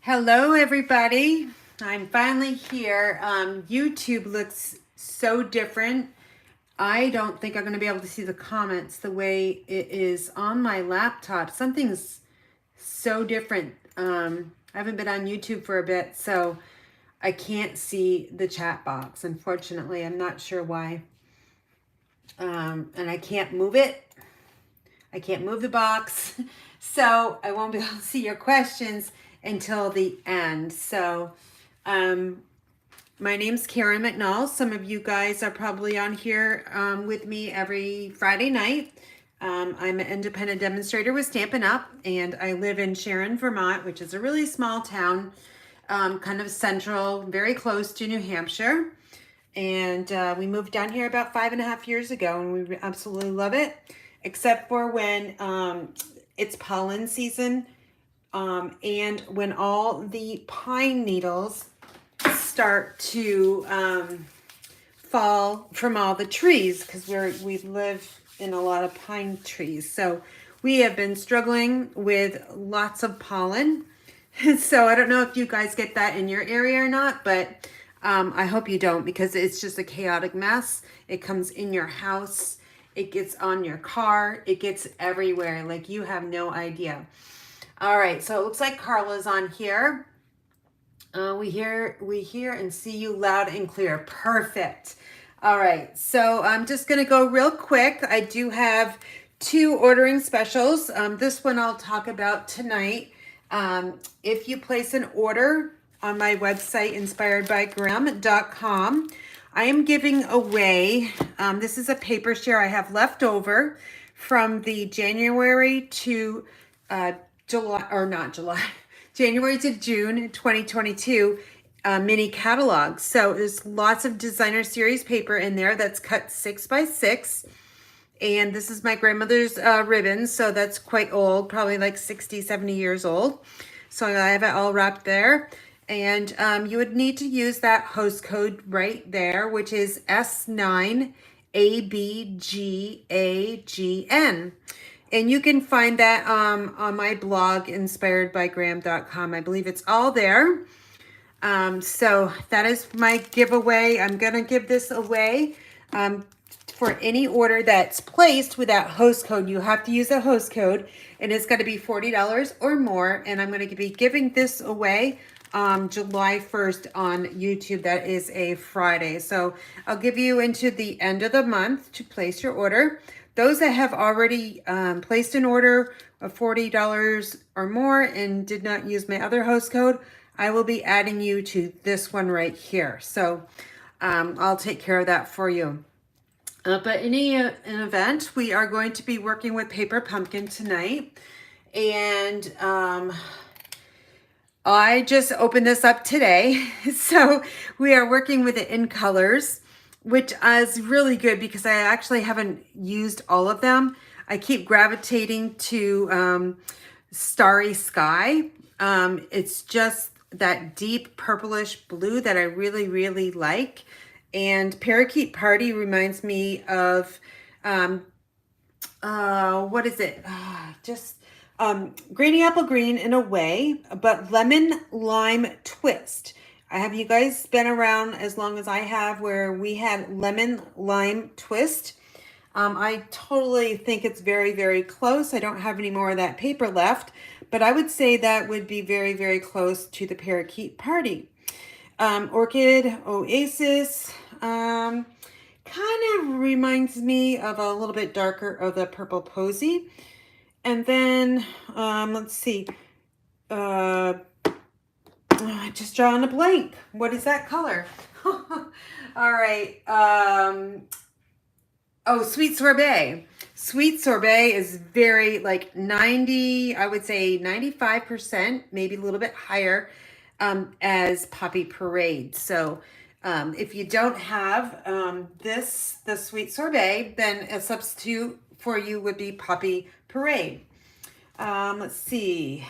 Hello, everybody. I'm finally here. YouTube looks so different. I don't think I'm going to be able to see the comments the way it is on my laptop. Something's so different. I haven't been on YouTube for a bit, so I can't see the chat box. Unfortunately, I'm not sure why. And I can't move it. I can't move the box. So I won't be able to see your questions until the end. So my name's Karen McNall. Some of you guys are probably on here with me every Friday night. I'm an independent demonstrator with Stampin' Up, and I live in Sharon, Vermont, which is a really small town, kind of central, very close to New Hampshire. And we moved down here about 5.5 years ago, and we absolutely love it, except for when it's pollen season and when all the pine needles start to fall from all the trees, because we live in a lot of pine trees. So we have been struggling with lots of pollen. So I don't know if you guys get that in your area or not, but I hope you don't, because it's just a chaotic mess. It comes in your house. It gets on your car. It gets everywhere. Like, you have no idea. All right, so it looks like Carla's on here. We hear and see you loud and clear. Perfect. All right, so I'm just going to go real quick. I do have 2 ordering specials. This one I'll talk about tonight. If you place an order on my website, inspiredbygram.com, I am giving away, this is a paper share I have left over from the January to January to June 2022 mini catalog. So there's lots of designer series paper in there that's cut 6x6. And this is my grandmother's ribbon, so that's quite old, probably like 60, 70 years old. So I have it all wrapped there. And you would need to use that host code right there, which is S9ABGAGN. And you can find that on my blog, inspiredbygram.com. I believe it's all there. So that is my giveaway. I'm going to give this away for any order that's placed with that host code. You have to use a host code, and it's got to be $40 or more. And I'm going to be giving this away July 1st on YouTube. That is a Friday. So I'll give you into the end of the month to place your order. Those that have already placed an order of $40 or more and did not use my other host code, I will be adding you to this one right here. So I'll take care of that for you. But in an event, we are going to be working with Paper Pumpkin tonight. And I just opened this up today. So we are working with it in colors, which is really good because I actually haven't used all of them. I keep gravitating to Starry Sky. It's just that deep purplish blue that I really, really like. And Parakeet Party reminds me of, what is it? Granny Apple Green in a way, but Lemon Lime Twist. Have you guys been around as long as I have where we had Lemon Lime Twist? I totally think it's very, very close. I don't have any more of that paper left, but I would say that would be very, very close to the Parakeet Party. Orchid Oasis kind of reminds me of a little bit darker of the Purple Posy. And then, let's see, I just drawing a blank. What is that color? All right. Oh, Sweet Sorbet. Sweet Sorbet is very like 90, I would say 95%, maybe a little bit higher as Poppy Parade. So if you don't have the Sweet Sorbet, then a substitute for you would be Poppy Parade. Let's see.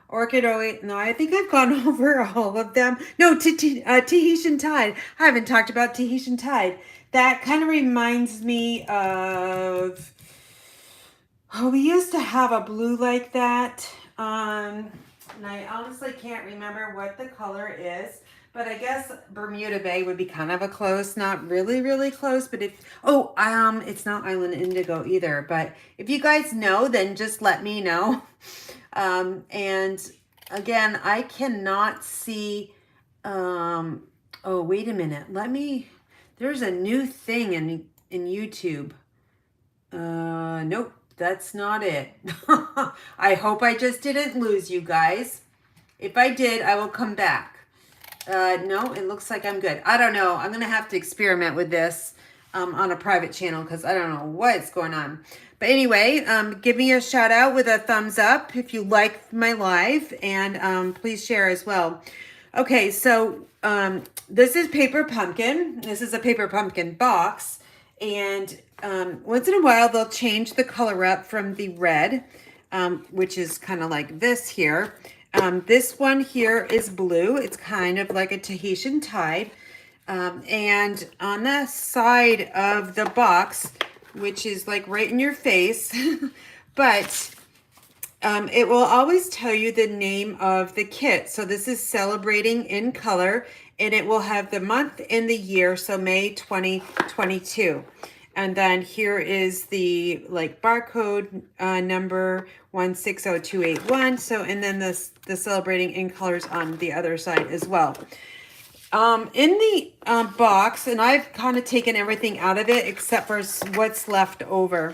Orchid, no, I think I've gone over all of them. No, Tahitian Tide. I haven't talked about Tahitian Tide. That kind of reminds me of, we used to have a blue like that. And I honestly can't remember what the color is, but I guess Bermuda Bay would be kind of a close, not really, really close, but if, oh, it's not Island Indigo either, but if you guys know, then just let me know. And again, I cannot see, oh, wait a minute. There's a new thing in YouTube. Nope, that's not it. I hope I just didn't lose you guys. If I did, I will come back. No, it looks like I'm good. I don't know. I'm going to have to experiment with this on a private channel because I don't know what's going on. But anyway, give me a shout out with a thumbs up if you like my live, and please share as well. Okay, so this is Paper Pumpkin. This is a Paper Pumpkin box, and once in a while they'll change the color up from the red, which is kind of like this here. This one here is blue. It's kind of like a Tahitian tide. And on the side of the box, which is like right in your face, but it will always tell you the name of the kit. So this is Celebrating in Color, and it will have the month and the year, so May 2022. And then here is the like barcode number 160281. So, and then the Celebrating in Colors on the other side as well. In the box, and I've kind of taken everything out of it except for what's left over.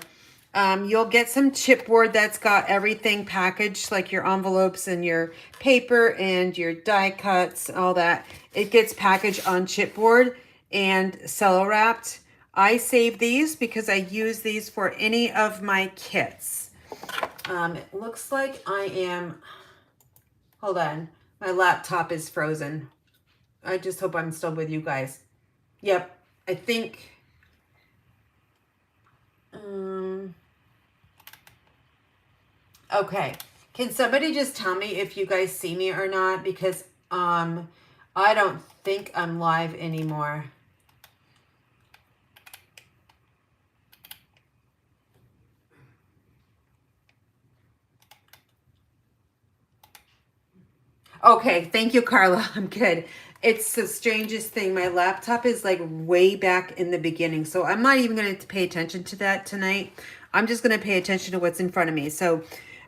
You'll get some chipboard that's got everything packaged, like your envelopes and your paper and your die cuts, all that. It gets packaged on chipboard and cello wrapped. I save these because I use these for any of my kits. It looks like hold on, my laptop is frozen. I just hope I'm still with you guys. Yep, I think, okay. Can somebody just tell me if you guys see me or not? Because I don't think I'm live anymore. Okay, thank you, Carla. I'm good. It's the strangest thing. My laptop is like way back in the beginning, so I'm not even going to pay attention to that tonight. I'm just going to pay attention to what's in front of me. So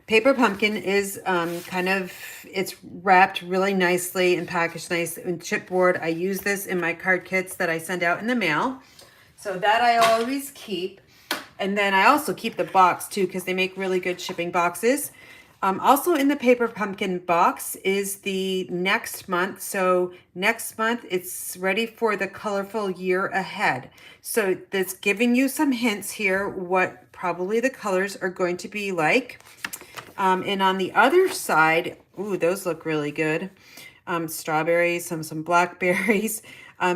Paper Pumpkin is it's wrapped really nicely and packaged nice in chipboard. I use this in my card kits that I send out in the mail. So that I always keep. And then I also keep the box too because they make really good shipping boxes. Also in the Paper Pumpkin box is the next month. So next month it's ready for the colorful year ahead. So that's giving you some hints here what probably the colors are going to be like. And on the other side, ooh, those look really good. Strawberries, some blackberries.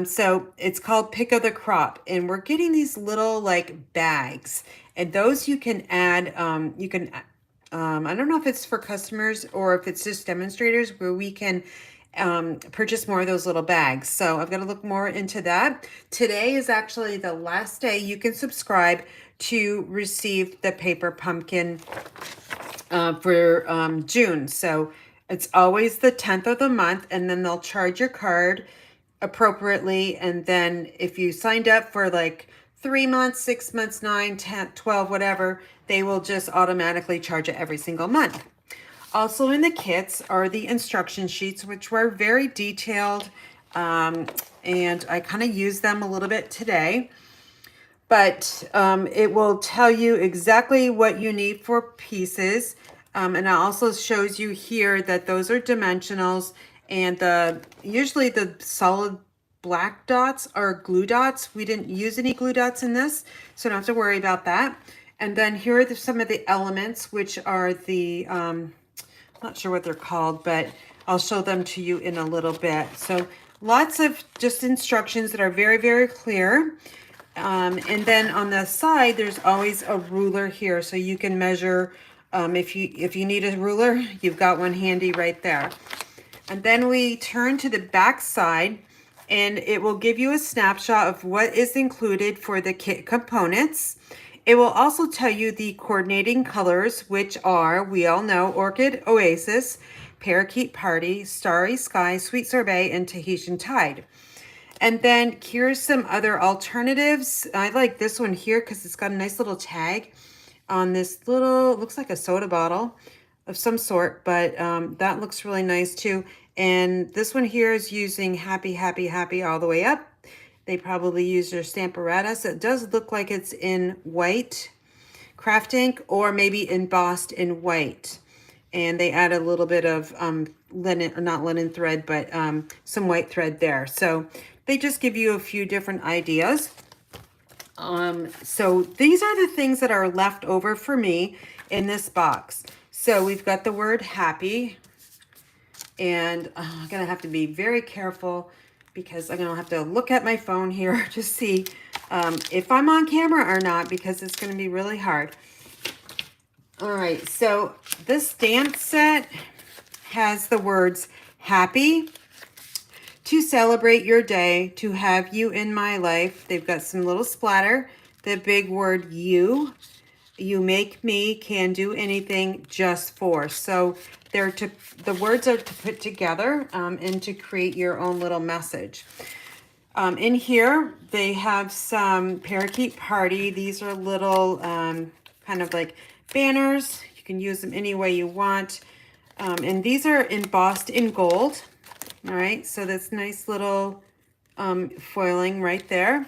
So it's called Pick of the Crop, and we're getting these little like bags, and those you can add, I don't know if it's for customers or if it's just demonstrators where we can purchase more of those little bags. So I've got to look more into that. Today is actually the last day you can subscribe to receive the Paper Pumpkin for June. So it's always the 10th of the month, and then they'll charge your card appropriately. And then if you signed up for like 3 months, 6 months, 9, 10, 12, whatever, they will just automatically charge it every single month. Also in the kits are the instruction sheets, which were very detailed, and I kind of use them a little bit today. But it will tell you exactly what you need for pieces. And it also shows you here that those are dimensionals, and usually the solid black dots are glue dots. We didn't use any glue dots in this, so don't have to worry about that. And then here are some of the elements, which are the, I'm not sure what they're called, but I'll show them to you in a little bit. So lots of just instructions that are very, very clear. And then on the side, there's always a ruler here, so you can measure. If you need a ruler, you've got one handy right there. And then we turn to the back side, and it will give you a snapshot of what is included for the kit components. It will also tell you the coordinating colors, which are, we all know, Orchid Oasis, Parakeet Party, Starry Sky, Sweet Sorbet, and Tahitian Tide. And then here's some other alternatives. I like this one here because it's got a nice little tag on this little, looks like a soda bottle of some sort, but that looks really nice too. And this one here is using Happy, Happy, Happy all the way up. They probably use their Stamparatus. It does look like it's in white craft ink or maybe embossed in white. And they add a little bit of linen, or not linen thread, but some white thread there. So they just give you a few different ideas. So these are the things that are left over for me in this box. So we've got the word happy, and I'm gonna have to be very careful because I'm gonna have to look at my phone here to see if I'm on camera or not, because it's gonna be really hard. All right, so this stamp set has the words happy, to celebrate your day, to have you in my life. They've got some little splatter, the big word you make me, can do anything, just for. So the words are to put together and to create your own little message. In here, they have some Parakeet Party. These are little kind of like banners. You can use them any way you want. And these are embossed in gold. All right, so that's nice little foiling right there.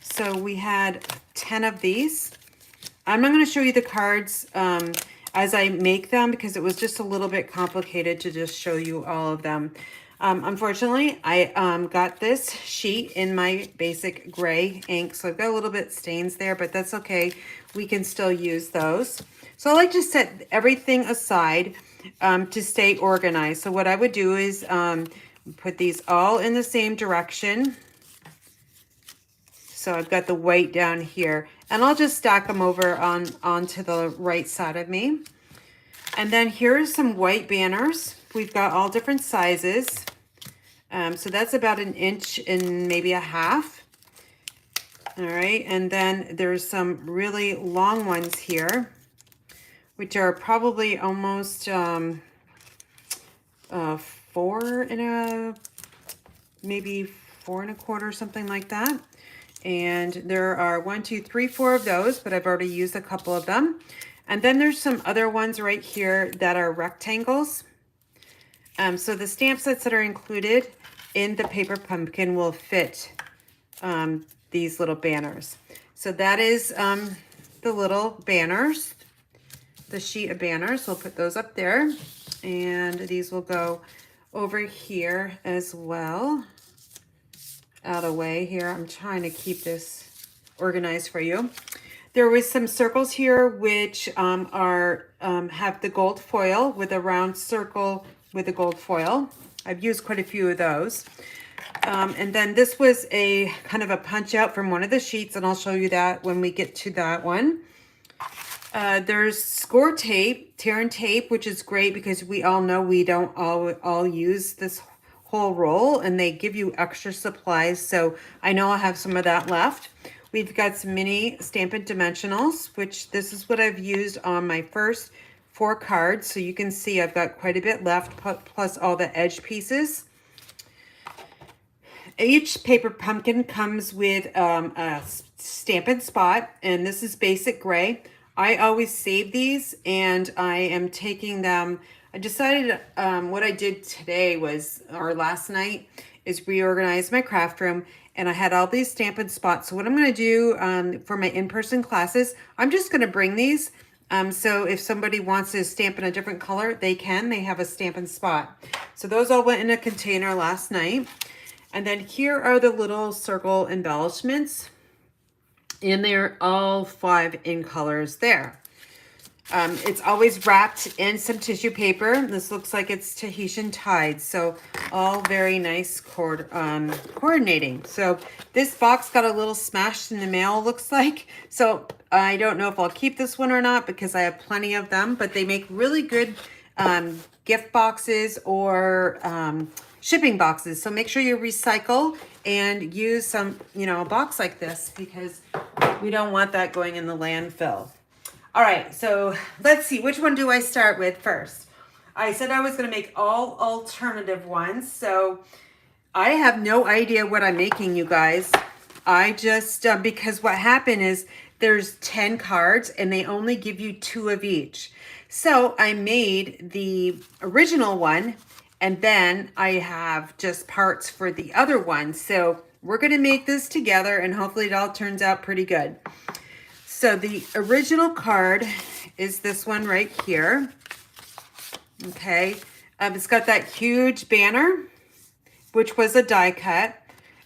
So we had 10 of these. I'm not going to show you the cards as I make them because it was just a little bit complicated to just show you all of them. Unfortunately, I got this sheet in my basic gray ink, so I've got a little bit stains there, but that's okay. We can still use those. So I like to set everything aside to stay organized. So what I would do is put these all in the same direction. So I've got the white down here, and I'll just stack them over onto the right side of me. And then here's some white banners. We've got all different sizes. So that's about 1 inch and maybe a half. All right, and then there's some really long ones here, which are probably almost 4 and a, maybe 4 1/4, something like that. And there are 1, 2, 3, 4 of those, but I've already used a couple of them. And then there's some other ones right here that are rectangles. So the stamp sets that are included in the paper pumpkin will fit these little banners. So that is the little banners, the sheet of banners. We'll put those up there, and these will go over here as well. Out of the way here. I'm trying to keep this organized for you. There was some circles here which have the gold foil with a round circle with the gold foil. I've used quite a few of those. And then this was a kind of a punch out from one of the sheets, and I'll show you that when we get to that one. There's score tape, tear and tape, which is great because we all know we don't all use this whole roll, and they give you extra supplies. So I know I'll have some of that left. We've got some mini Stampin' dimensionals, which this is what I've used on my first 4 cards. So you can see I've got quite a bit left, plus all the edge pieces. Each paper pumpkin comes with a Stampin' spot, and this is basic gray. I always save these, and I am taking them. I decided what I did today was, or last night, is reorganize my craft room, and I had all these Stampin' spots. So what I'm going to do for my in-person classes, I'm just going to bring these. So if somebody wants to stamp in a different color, they can. They have a Stampin' spot. So those all went in a container last night. And then here are the little circle embellishments. And they're all 5 in colors there. It's always wrapped in some tissue paper. This looks like it's Tahitian Tide. So all very nice coordinating. So this box got a little smashed in the mail, looks like. So I don't know if I'll keep this one or not because I have plenty of them. But they make really good gift boxes or shipping boxes. So make sure you recycle and use some, a box like this, because We don't want that going in the landfill. All right, so let's see, which one do I start with first? I said I was gonna make all alternative ones, so I have no idea what I'm making, you guys. I just, because what happened is there's 10 cards and they only give you 2 of each. So I made the original one and then I have just parts for the other one. So we're gonna make this together and hopefully it all turns out pretty good. So the original card is this one right here. Okay, it's got that huge banner, which was a die cut.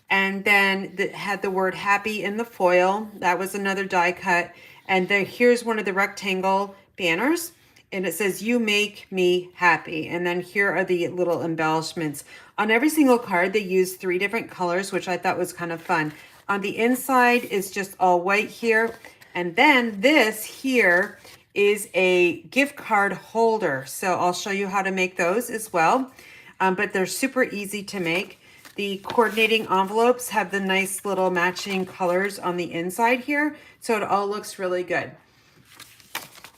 And then it had the word happy in the foil. That was another die cut. And here's one of the rectangle banners. And it says, you make me happy. And then here are the little embellishments. On every single card, they use 3 different colors, which I thought was kind of fun. On the inside is just all white here. And then this here is a gift card holder. So I'll show you how to make those as well. But they're super easy to make. The coordinating envelopes have the nice little matching colors on the inside here. So it all looks really good.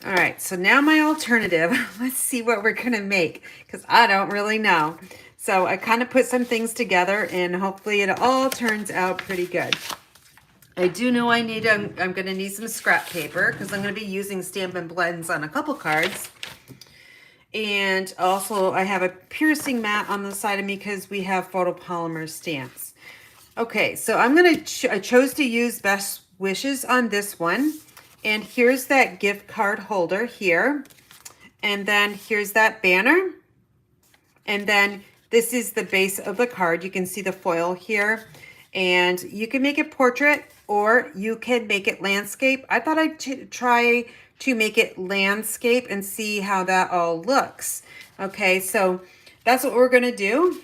All right, so now my alternative. Let's see what we're gonna make because I don't really know. So I kind of put some things together and hopefully it all turns out pretty good. I do know I'm going to need some scrap paper because I'm going to be using Stampin' Blends on a couple cards. And also I have a piercing mat on the side of me because we have photopolymer stamps. Okay, so I'm going to, I chose to use Best Wishes on this one. And here's that gift card holder here. And then here's that banner. And then this is the base of the card. You can see the foil here. And you can make it portrait or you can make it landscape. I thought I'd try to make it landscape and see how that all looks. Okay, so that's what we're gonna do.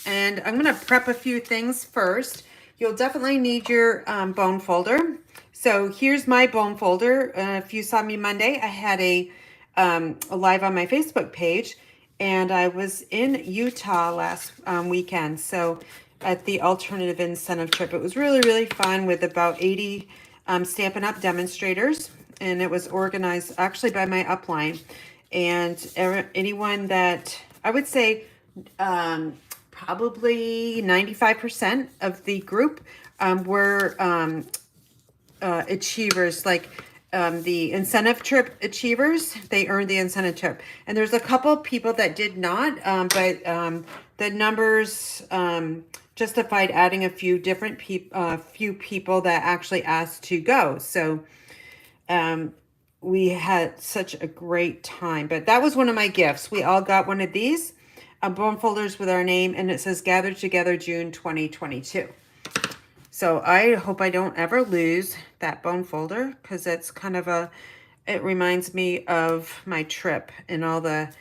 And I'm gonna prep a few things first. You'll definitely need your bone folder. So here's my bone folder. If you saw me Monday, I had a live on my Facebook page and I was in Utah last weekend. So at the alternative incentive trip. It was really, really fun with about 80 Stampin' Up! Demonstrators. And it was organized actually by my upline. And anyone that, I would say probably 95% of the group were achievers, like the incentive trip achievers. They earned the incentive trip. And there's a couple people that did not, but the numbers justified adding a few different few people that actually asked to go. So we had such a great time. But that was one of my gifts. We all got one of these bone folders with our name, and it says Gathered Together June 2022. So I hope I don't ever lose that bone folder because it's kind of it reminds me of my trip and all the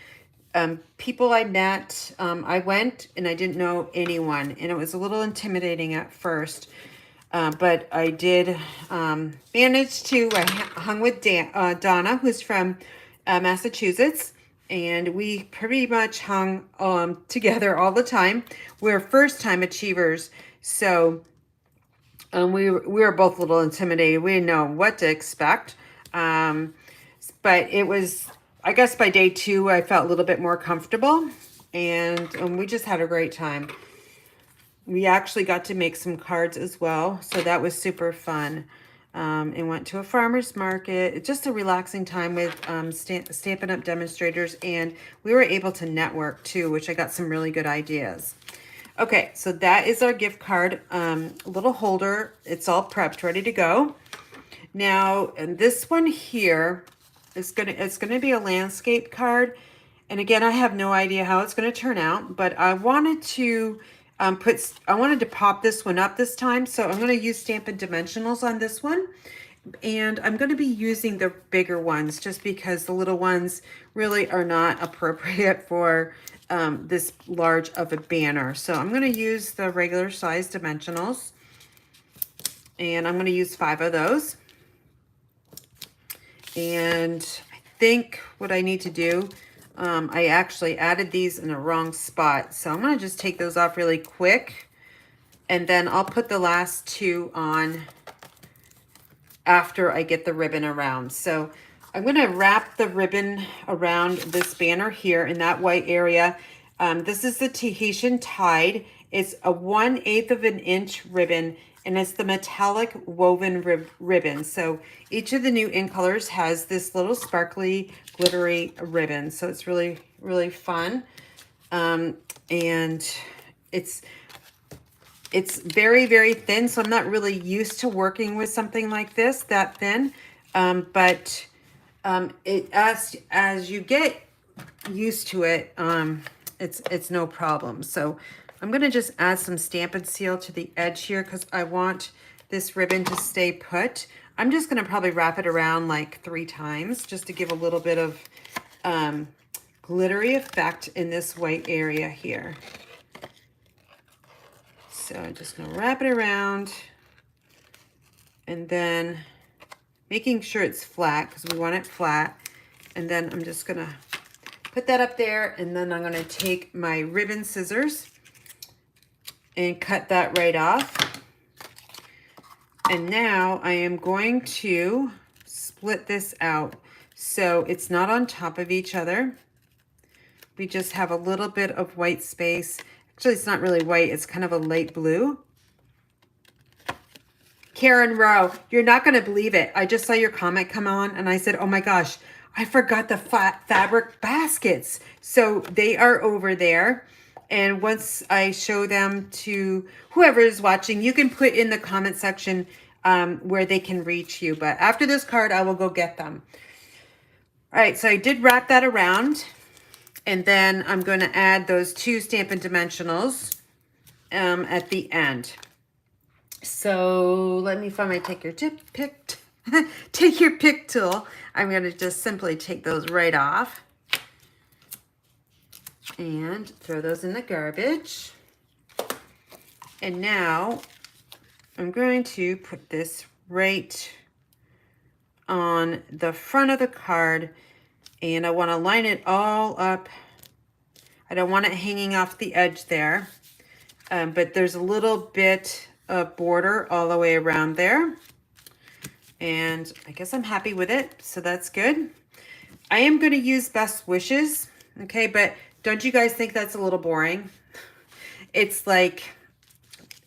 people I met. I went and I didn't know anyone and it was a little intimidating at first, but I did manage to, I hung with Donna, who's from Massachusetts, and we pretty much hung together all the time. We're first-time achievers, so we were both a little intimidated. We didn't know what to expect, but it was, I guess by day 2, I felt a little bit more comfortable, and we just had a great time. We actually got to make some cards as well, so that was super fun. And went to a farmer's market. Just a relaxing time with Stampin' Up! Demonstrators, and we were able to network too, which I got some really good ideas. Okay, so that is our gift card little holder. It's all prepped, ready to go. Now, and this one here, it's gonna be a landscape card, and again, I have no idea how it's gonna turn out, but I wanted to pop this one up this time, so I'm gonna use Stampin' Dimensionals on this one, and I'm gonna be using the bigger ones just because the little ones really are not appropriate for this large of a banner. So I'm gonna use the regular size Dimensionals, and I'm gonna use 5 of those. And I think what I need to do, I actually added these in the wrong spot. So I'm going to just take those off really quick. And then I'll put the last 2 on after I get the ribbon around. So I'm going to wrap the ribbon around this banner here in that white area. This is the Tahitian Tide. It's a 1/8 of an inch ribbon, and it's the metallic woven ribbon. So each of the new in colors has this little sparkly, glittery ribbon. So it's really, really fun. And it's very, very thin, so I'm not really used to working with something like this, that thin. But as you get used to it, it's no problem. So I'm gonna just add some Stampin' Seal to the edge here because I want this ribbon to stay put. I'm just gonna probably wrap it around like 3 times just to give a little bit of glittery effect in this white area here. So I'm just going to wrap it around and then making sure it's flat because we want it flat. And then I'm just going to put that up there, and then I'm going to take my ribbon scissors and cut that right off. And now I am going to split this out so it's not on top of each other. We just have a little bit of white space. Actually, it's not really white. It's kind of a light blue. Karen Rowe, you're not going to believe it. I just saw your comment come on, and I said, oh my gosh, I forgot the fabric baskets. So they are over there. And once I show them to whoever is watching, you can put in the comment section where they can reach you. But after this card, I will go get them. All right, so I did wrap that around. And then I'm going to add those 2 Stampin' Dimensionals at the end. So let me find my take your pick tool. I'm going to just simply take those right off and throw those in the garbage. And now I'm going to put this right on the front of the card. And I want to line it all up. I don't want it hanging off the edge there. But there's a little bit of border all the way around there. And I guess I'm happy with it. So that's good. I am going to use Best Wishes. Okay, but don't you guys think that's a little boring? It's like,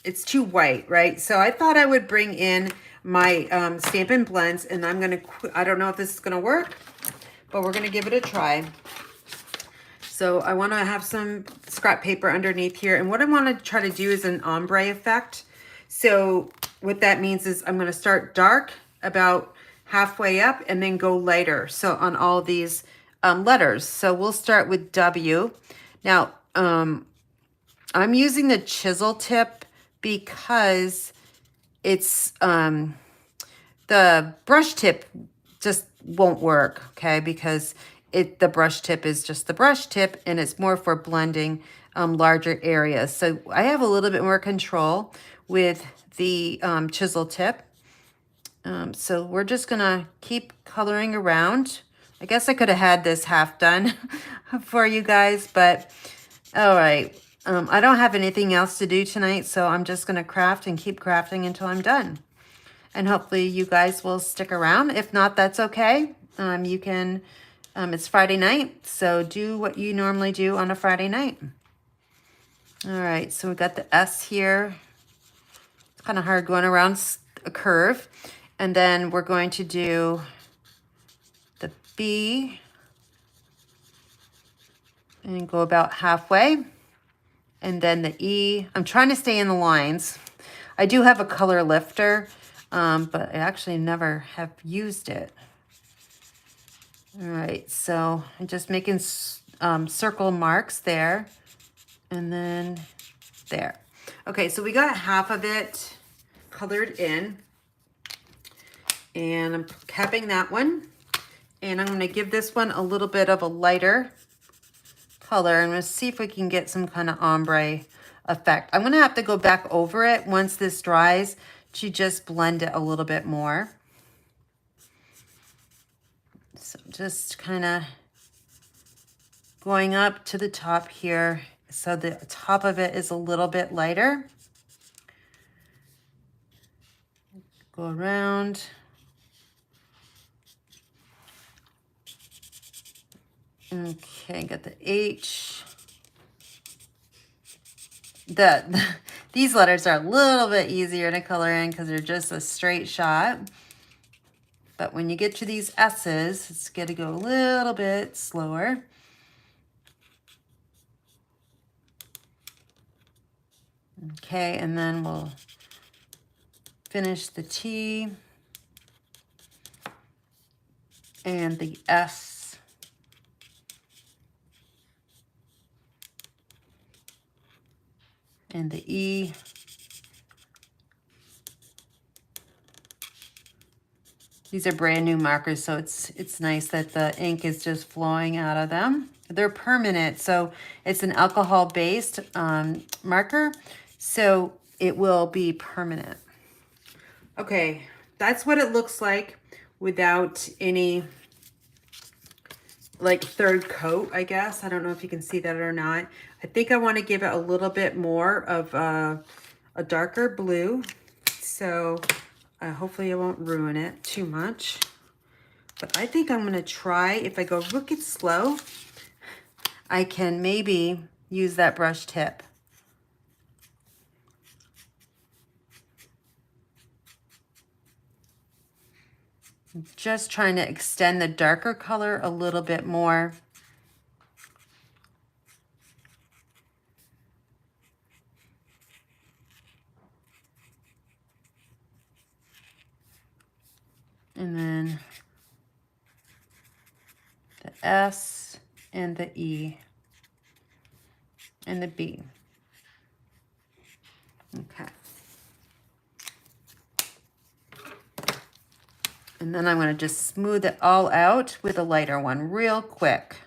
it's too white, right? So I thought I would bring in my Stampin' Blends. And I'm going to, I don't know if this is going to work, but we're going to give it a try. So I want to have some scrap paper underneath here. And what I want to try to do is an ombre effect. So what that means is I'm going to start dark about halfway up and then go lighter. So on all these letters. So we'll start with W. Now, I'm using the chisel tip because it's the brush tip just won't work, okay? Because the brush tip is just the brush tip, and it's more for blending larger areas. So I have a little bit more control with the chisel tip. So we're just gonna keep coloring around. I guess I could have had this half done for you guys, but all right. I don't have anything else to do tonight, so I'm just gonna craft and keep crafting until I'm done. And hopefully you guys will stick around. If not, that's okay. You can, it's Friday night, so do what you normally do on a Friday night. All right, so we got the S here. It's kind of hard going around a curve. And then we're going to do the B and go about halfway. And then the E. I'm trying to stay in the lines. I do have a color lifter, but I actually never have used it. All right, so I'm just making circle marks there, and then there. Okay, so we got half of it colored in, and I'm capping that one, and I'm gonna give this one a little bit of a lighter color, and we'll see if we can get some kind of ombre effect. I'm gonna have to go back over it once this dries to just blend it a little bit more. So just kind of going up to the top here so the top of it is a little bit lighter. Go around Okay, got the H. These letters are a little bit easier to color in because they're just a straight shot. But when you get to these S's, it's going to go a little bit slower. Okay, and then we'll finish the T and the S. And the E. These are brand new markers, so it's nice that the ink is just flowing out of them. They're permanent, so it's an alcohol-based marker, so it will be permanent. Okay, that's what it looks like without any like third coat, I guess. I don't know if you can see that or not. I think I want to give it a little bit more of a darker blue, so hopefully I won't ruin it too much. But I think I'm going to try, if I go wicked slow, I can maybe use that brush tip. I'm just trying to extend the darker color a little bit more. And then the S and the E and the B. Okay. And then I'm going to just smooth it all out with a lighter one real quick.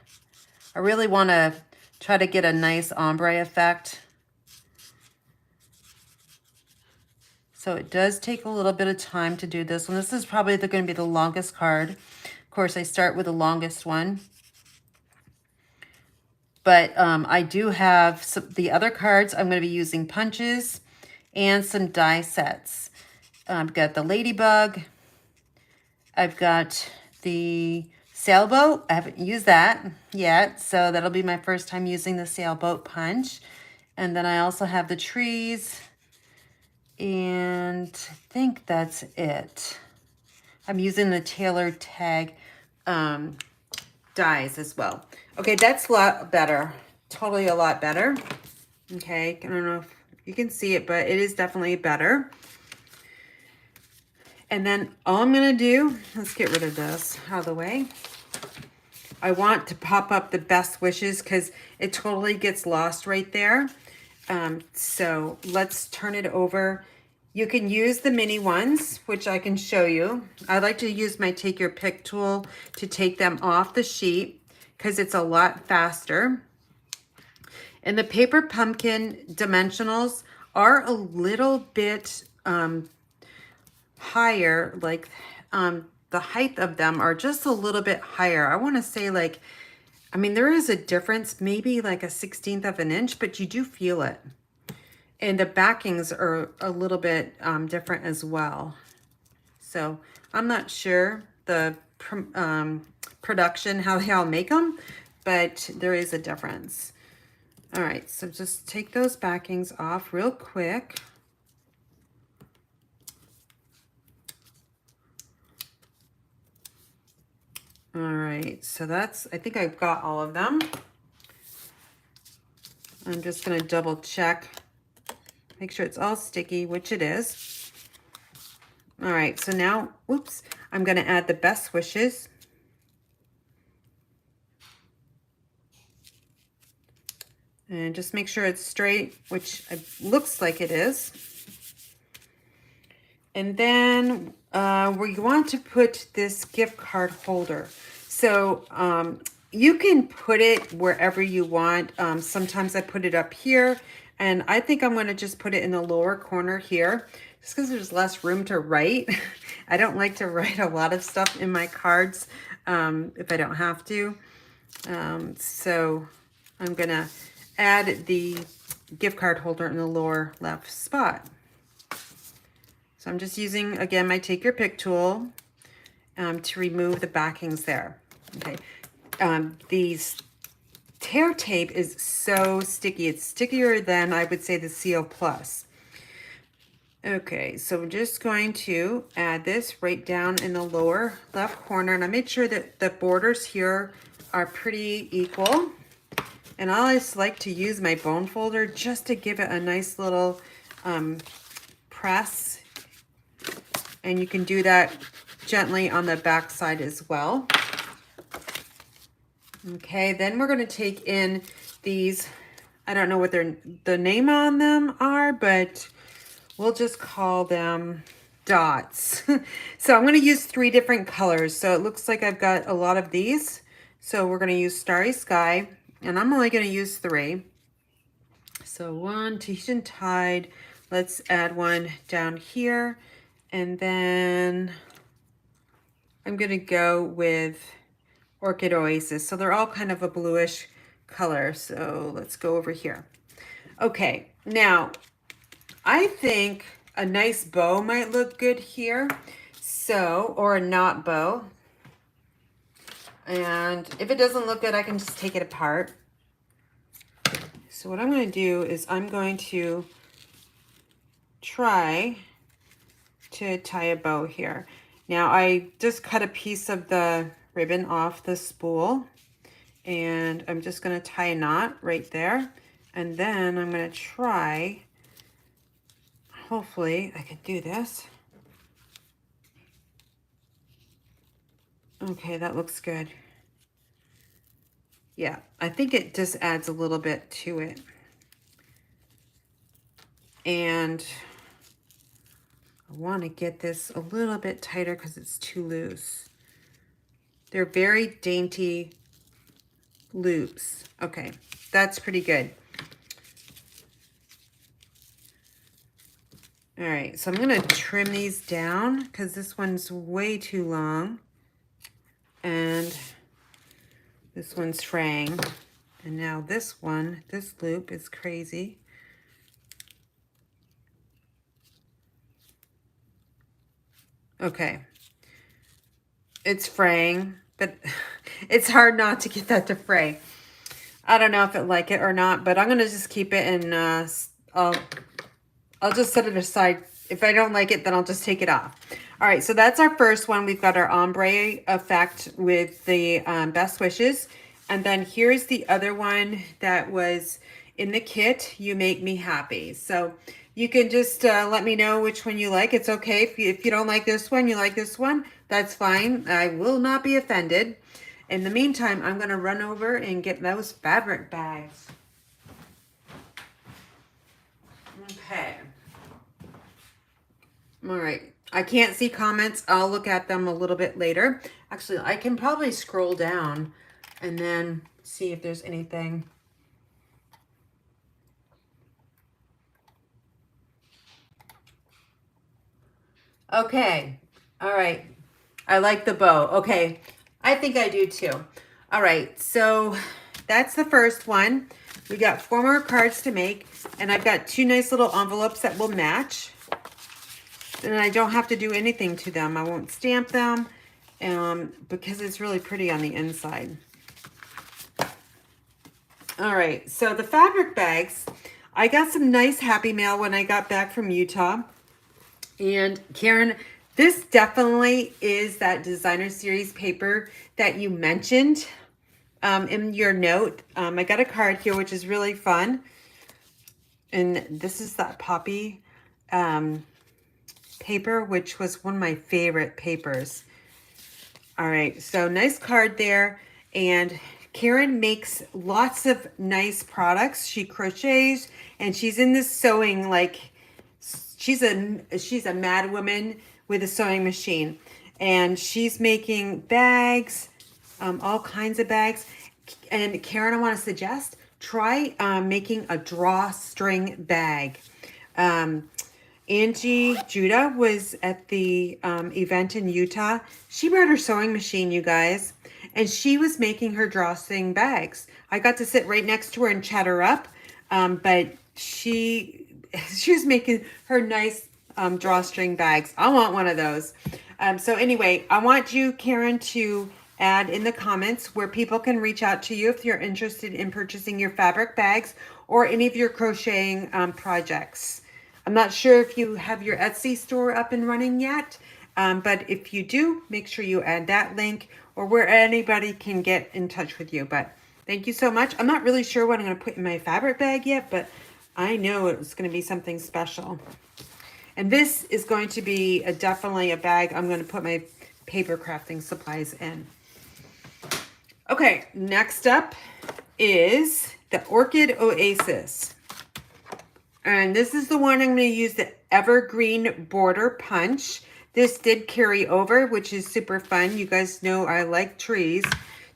I really want to try to get a nice ombre effect. So it does take a little bit of time to do this one. This is probably going to be the longest card. Of course, I start with the longest one. But I do have the other cards. I'm going to be using punches and some die sets. I've got the ladybug. I've got the sailboat. I haven't used that yet, so that'll be my first time using the sailboat punch. And then I also have the trees. And I think that's it. I'm using the Taylor tag dies as well. Okay, that's a lot better. Totally a lot better. Okay, I don't know if you can see it, but it is definitely better. And then all I'm going to do, let's get rid of this out of the way. I want to pop up the best wishes because it totally gets lost right there. So let's turn it over. You can use the mini ones, which I can show you. I like to use my take your pick tool to take them off the sheet because it's a lot faster. And the paper pumpkin dimensionals are a little bit higher, like the height of them are just a little bit higher. I want to say like, I mean, there is a difference, maybe like a 1/16 of an inch, but you do feel it. And the backings are a little bit different as well. So I'm not sure the production, how they all make them, but there is a difference. All right, so just take those backings off real quick. All right, so that's, I think I've got all of them. I'm just gonna double check, make sure it's all sticky, which it is. All right, so now, whoops, I'm gonna add the best wishes. And just make sure it's straight, which it looks like it is. And then we want to put this gift card holder. So you can put it wherever you want. Sometimes I put it up here, and I think I'm going to just put it in the lower corner here, just because there's less room to write. I don't like to write a lot of stuff in my cards if I don't have to. So I'm going to add the gift card holder in the lower left spot. So I'm just using, again, my take your pick tool to remove the backings there. Okay, these tear tape is so sticky. It's stickier than I would say the Seal Plus. Okay, so I'm just going to add this right down in the lower left corner, and I made sure that the borders here are pretty equal. And I always like to use my bone folder just to give it a nice little press. And you can do that gently on the back side as well. Okay, then we're going to take in these, I don't know what the name on them are, but we'll just call them dots. So I'm going to use 3 different colors. So it looks like I've got a lot of these. So we're going to use Starry Sky, and I'm only going to use 3. So 1, Tahitian Tide. Let's add one down here. And then I'm going to go with Orchid Oasis. So they're all kind of a bluish color. So let's go over here. Okay, now I think a nice bow might look good here. So, or a knot bow. And if it doesn't look good, I can just take it apart. So what I'm going to do is I'm going to try to tie a bow here. Now I just cut a piece of the ribbon off the spool, and I'm just going to tie a knot right there, and then I'm going to try, hopefully I can do this. Okay, that looks good. Yeah, I think it just adds a little bit to it. And I want to get this a little bit tighter because it's too loose. They're very dainty loops. Okay, that's pretty good. All right, so I'm going to trim these down because this one's way too long. And this one's fraying. And now this one, this loop is crazy. Okay. It's fraying, but it's hard not to get that to fray. I don't know if it like it or not, but I'm going to just keep it, and I'll just set it aside. If I don't like it, then I'll just take it off. All right, so that's our first one. We've got our ombre effect with the Best Wishes. And then here's the other one that was in the kit, You Make Me Happy. So you can just let me know which one you like. It's okay if you don't like this one, you like this one. That's fine. I will not be offended. In the meantime, I'm going to run over and get those fabric bags. Okay. All right. I can't see comments. I'll look at them a little bit later. Actually, I can probably scroll down and then see if there's anything. Okay. All right. I like the bow. Okay. I think I do too. All right. So that's the first one. We got 4 more cards to make, and I've got 2 nice little envelopes that will match. And I don't have to do anything to them. I won't stamp them because it's really pretty on the inside. All right, so the fabric bags, I got some nice Happy Mail when I got back from Utah. And Karen, this definitely is that designer series paper that you mentioned in your note. I got a card here, which is really fun. And this is that poppy paper, which was one of my favorite papers. All right, so nice card there. And Karen makes lots of nice products. She crochets, and she's in this sewing, like she's a mad woman with a sewing machine, and she's making bags, all kinds of bags. And Karen, I want to suggest try making a drawstring bag. Angie Judah was at the event in Utah. She brought her sewing machine, you guys, and she was making her drawstring bags. I got to sit right next to her and chat her up, but she was making her nice drawstring bags. I want one of those. So anyway, I want you, Karen, to add in the comments where people can reach out to you if you're interested in purchasing your fabric bags or any of your crocheting projects. I'm not sure if you have your Etsy store up and running yet, but if you do, make sure you add that link or where anybody can get in touch with you. But thank you so much. I'm not really sure what I'm going to put in my fabric bag yet, but I know it's going to be something special. And this is going to be definitely a bag I'm going to put my paper crafting supplies in. Okay, next up is the Orchid Oasis. And this is the one I'm going to use, the Evergreen Border Punch. This did carry over, which is super fun. You guys know I like trees.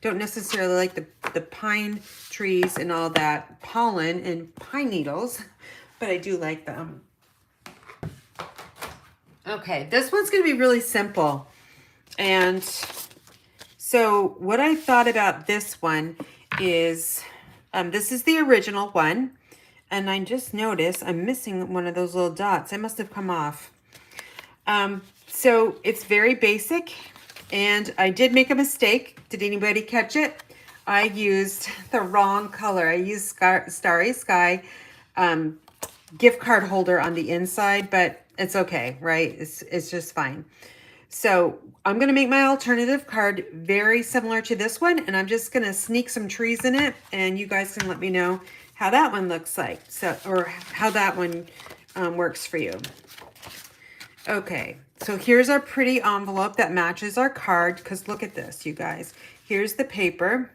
Don't necessarily like the pine trees and all that pollen and pine needles, but I do like them. Okay, this one's going to be really simple. And so what I thought about this one is, this is the original one. And I just noticed I'm missing one of those little dots. I must have come off. So it's very basic. And I did make a mistake. Did anybody catch it? I used the wrong color. I used Starry Sky gift card holder on the inside, but it's okay, right? It's just fine. So I'm going to make my alternative card very similar to this one, and I'm just going to sneak some trees in it, and you guys can let me know how that one looks like, so, or how that one works for you. Okay, so here's our pretty envelope that matches our card, because look at this, you guys. Here's the paper,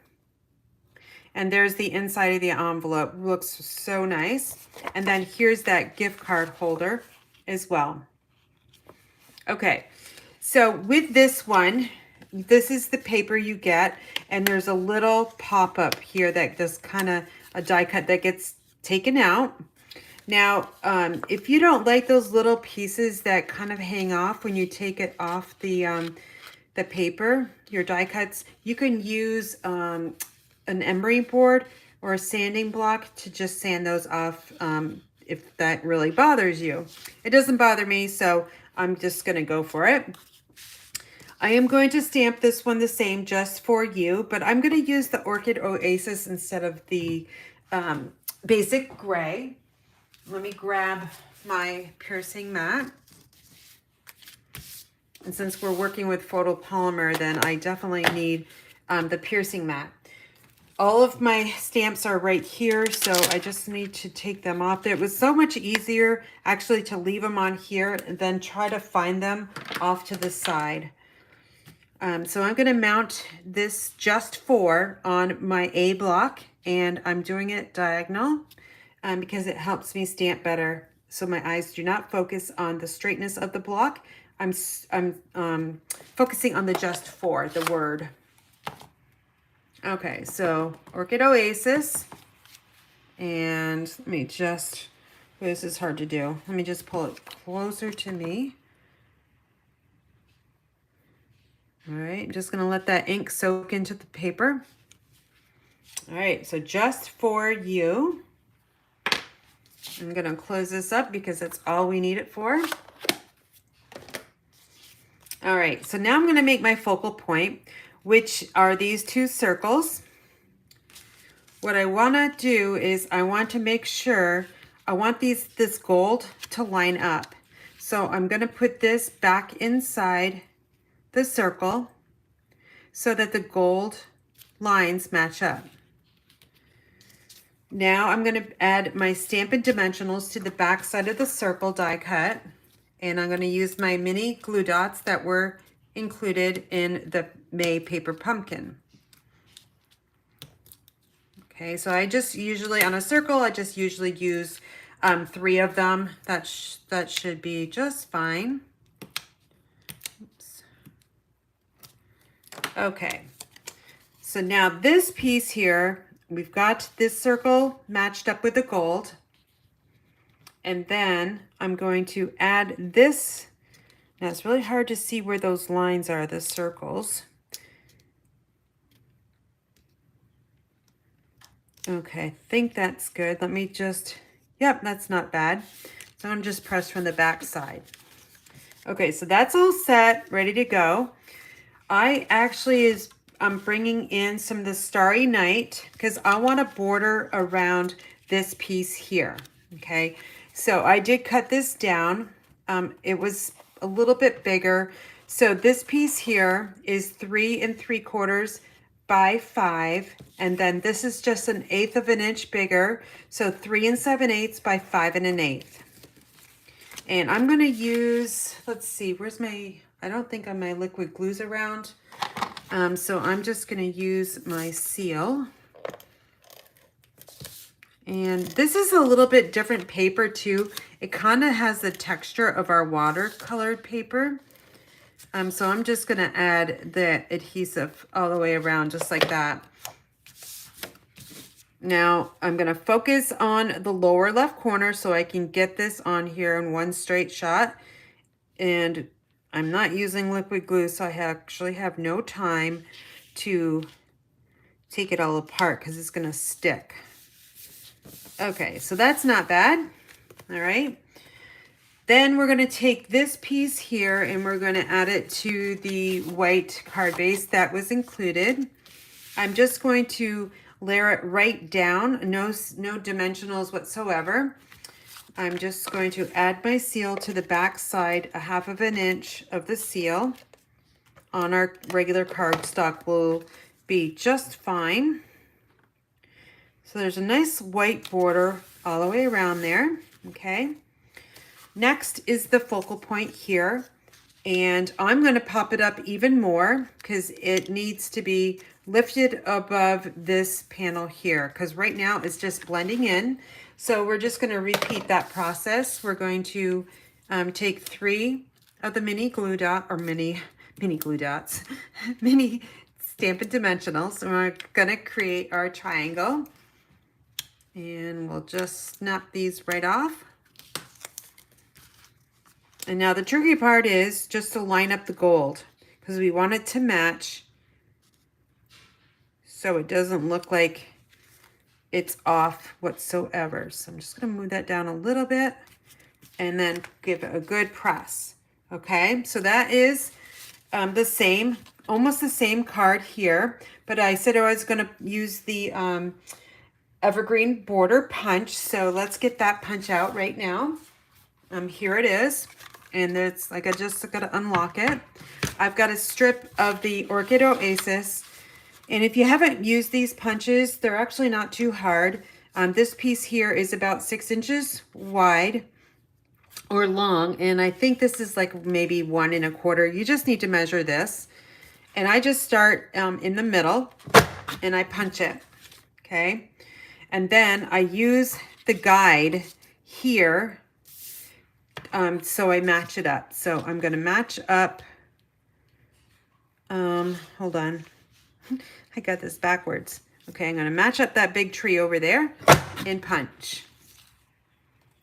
and there's the inside of the envelope. Looks so nice. And then here's that gift card holder as well. Okay, so with this one, this is the paper you get, and there's a little pop-up here that does kind of a die cut that gets taken out. Now, if you don't like those little pieces that kind of hang off when you take it off the paper, your die cuts, you can use an emery board or a sanding block to just sand those off if that really bothers you. It doesn't bother me, so I'm just going to go for it. I am going to stamp this one the same just for you, but I'm going to use the Orchid Oasis instead of the basic gray. Let me grab my piercing mat. And since we're working with photopolymer, then I definitely need the piercing mat. All of my stamps are right here, so I just need to take them off. It was so much easier actually to leave them on here and then try to find them off to the side. So I'm going to mount this just for on my A block, and I'm doing it diagonal because it helps me stamp better. So my eyes do not focus on the straightness of the block. I'm focusing on the just for, the word. Okay, so Orchid Oasis, and let me just, this is hard to do. Let me just pull it closer to me. All right, I'm just gonna let that ink soak into the paper. All right, so just for you. I'm gonna close this up because that's all we need it for. All right, so now I'm gonna make my focal point, which are these two circles. What I wanna do is I want to make sure, I want this gold to line up. So I'm gonna put this back inside the circle so that the gold lines match up. Now I'm going to add my Stampin' Dimensionals to the back side of the circle die cut, and I'm going to use my mini glue dots that were included in the May paper pumpkin. Okay, so I just usually, on a circle, I just usually use 3 of them. That should be just fine. Oops. Okay, so now this piece here, we've got this circle matched up with the gold. And then I'm going to add this. Now it's really hard to see where those lines are, the circles. Okay, I think that's good. Let me just, yep, that's not bad. So I'm just press from the back side. Okay, so that's all set, ready to go. I actually I'm bringing in some of the Starry Night because I want to border around this piece here. Okay, so I did cut this down. It was a little bit bigger. So this piece here is 3 3/4 by 5, and then this is just 1/8 of an inch bigger. So 3 7/8 by 5 1/8. And I'm going to use, let's see, where's my, I don't think my liquid glue's around. So I'm just going to use my seal. And this is a little bit different paper too. It kind of has the texture of our watercolored paper. So I'm just going to add the adhesive all the way around just like that. Now I'm going to focus on the lower left corner so I can get this on here in one straight shot. And I'm not using liquid glue, so I actually have no time to take it all apart because it's going to stick. Okay, so that's not bad. All right. Then we're going to take this piece here and we're going to add it to the white card base that was included. I'm just going to layer it right down, no dimensionals whatsoever. I'm just going to add my seal to the back side, 1/2 of an inch of the seal on our regular cardstock will be just fine. So there's a nice white border all the way around there, okay? Next is the focal point here, and I'm going to pop it up even more because it needs to be lifted above this panel here because right now it's just blending in. So we're just going to repeat that process. We're going to take 3 of the mini glue dot, or mini glue dots, mini Stampin' Dimensionals, and we're going to create our triangle. And we'll just snap these right off. And now the tricky part is just to line up the gold because we want it to match so it doesn't look like it's off whatsoever. So I'm just going to move that down a little bit and then give it a good press. Okay, so that is the same, almost the same card here, but I said I was going to use the evergreen border punch. So let's get that punch out right now. Here it is. And it's like I just got to unlock it. I've got a strip of the Orchid Oasis. And if you haven't used these punches, they're actually not too hard. This piece here is about 6 inches wide or long. And I think this is like maybe 1 1/4. You just need to measure this. And I just start in the middle and I punch it. Okay. And then I use the guide here. So I match it up. So I'm going to match up. Hold on. I got this backwards. Okay, I'm going to match up that big tree over there and punch.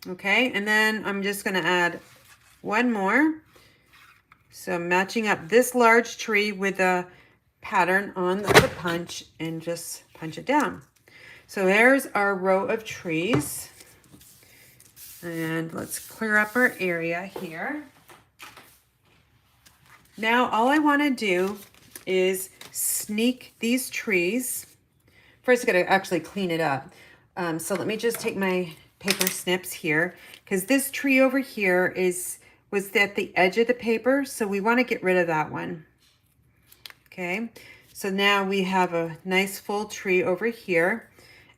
Okay, and then I'm just going to add one more. So I'm matching up this large tree with a pattern on the punch and just punch it down. So there's our row of trees. And let's clear up our area here. Now all I want to do is sneak these trees. First I got to actually clean it up. So let me just take my paper snips here because this tree over here was at the edge of the paper. So we want to get rid of that one. Okay. So now we have a nice full tree over here.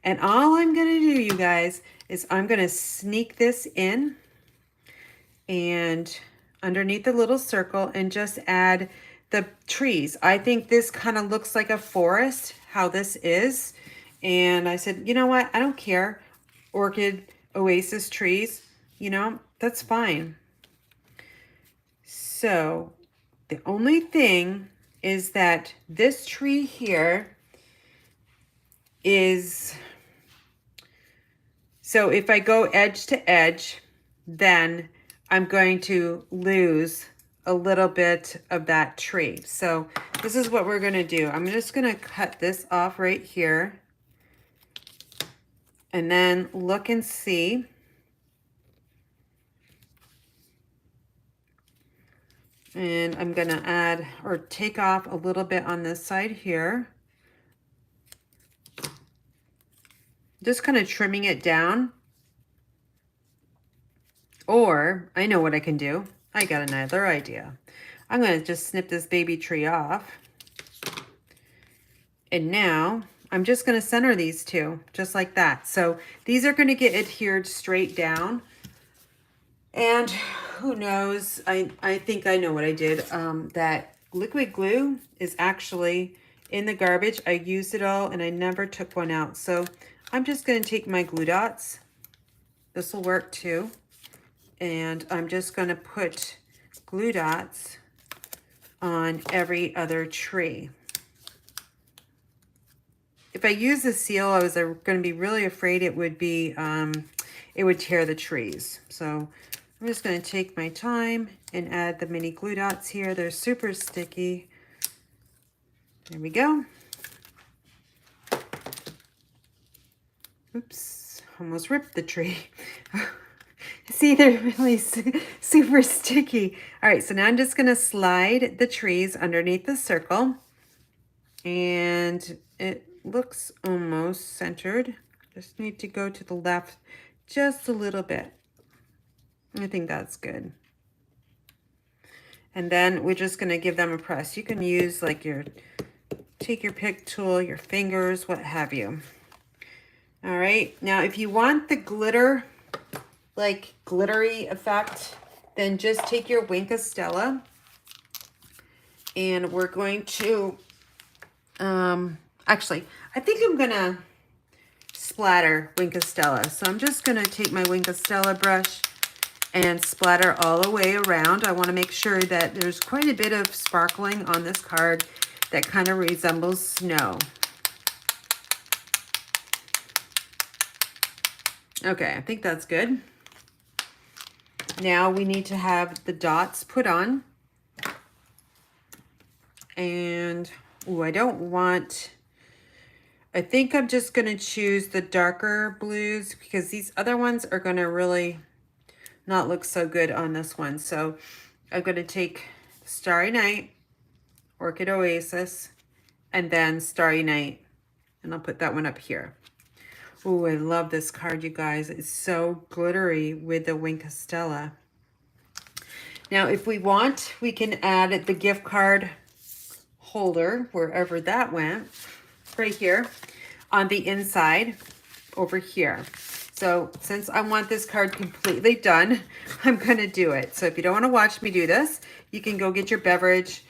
And all I'm going to do, you guys, is I'm going to sneak this in and underneath the little circle and just add the trees. I think this kind of looks like a forest, how this is. And I said, you know what? I don't care. Orchid Oasis trees, you know, that's fine. So the only thing is that this tree here is... So if I go edge to edge, then I'm going to lose a little bit of that tree. So this is what we're going to do. I'm just going to cut this off right here and then look and see. And I'm gonna add or take off a little bit on this side here. Just kind of trimming it down. Or, I know what I can do. I got another idea. I'm gonna just snip this baby tree off. And now, I'm just gonna center these two, just like that. So, these are gonna get adhered straight down. And who knows, I think I know what I did. That liquid glue is actually in the garbage. I used it all and I never took one out. So I'm just going to take my glue dots. This will work too. And I'm just going to put glue dots on every other tree. If I use the seal, I was going to be really afraid it would be, it would tear the trees. So I'm just going to take my time and add the mini glue dots here. They're super sticky. There we go. Oops, almost ripped the tree. See, they're really super sticky. All right, so now I'm just going to slide the trees underneath the circle. And it looks almost centered. Just need to go to the left just a little bit. I think that's good. And then we're just going to give them a press. You can use like take your pick tool, your fingers, what have you. All right. Now, if you want the glitter, like glittery effect, then just take your Wink of Stella and we're going to, actually, I think I'm going to splatter Wink of Stella. So I'm just going to take my Wink of Stella brush and splatter all the way around. I want to make sure that there's quite a bit of sparkling on this card that kind of resembles snow. Okay, I think that's good. Now we need to have the dots put on. And, ooh, I think I'm just going to choose the darker blues because these other ones are going to really not look so good on this one. So I'm going to take Starry Night, Orchid Oasis, and then Starry Night. And I'll put that one up here. Oh, I love this card, you guys. It's so glittery with the Wink of Stella. Now, if we want, we can add the gift card holder, wherever that went, right here on the inside over here. So since I want this card completely done, I'm going to do it. So if you don't want to watch me do this, you can go get your beverage,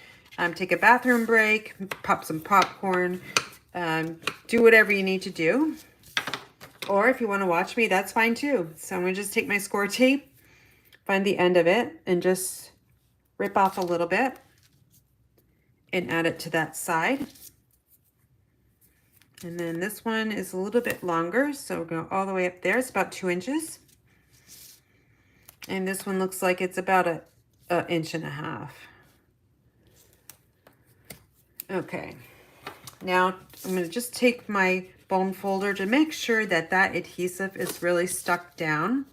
take a bathroom break, pop some popcorn, do whatever you need to do. Or if you want to watch me, that's fine too. So I'm going to just take my score tape, find the end of it, and just rip off a little bit and add it to that side. And then this one is a little bit longer, so we'll go all the way up there. It's about 2 inches. And this one looks like it's about an 1.5 inches. Okay. Now I'm going to just take my bone folder to make sure that that adhesive is really stuck down.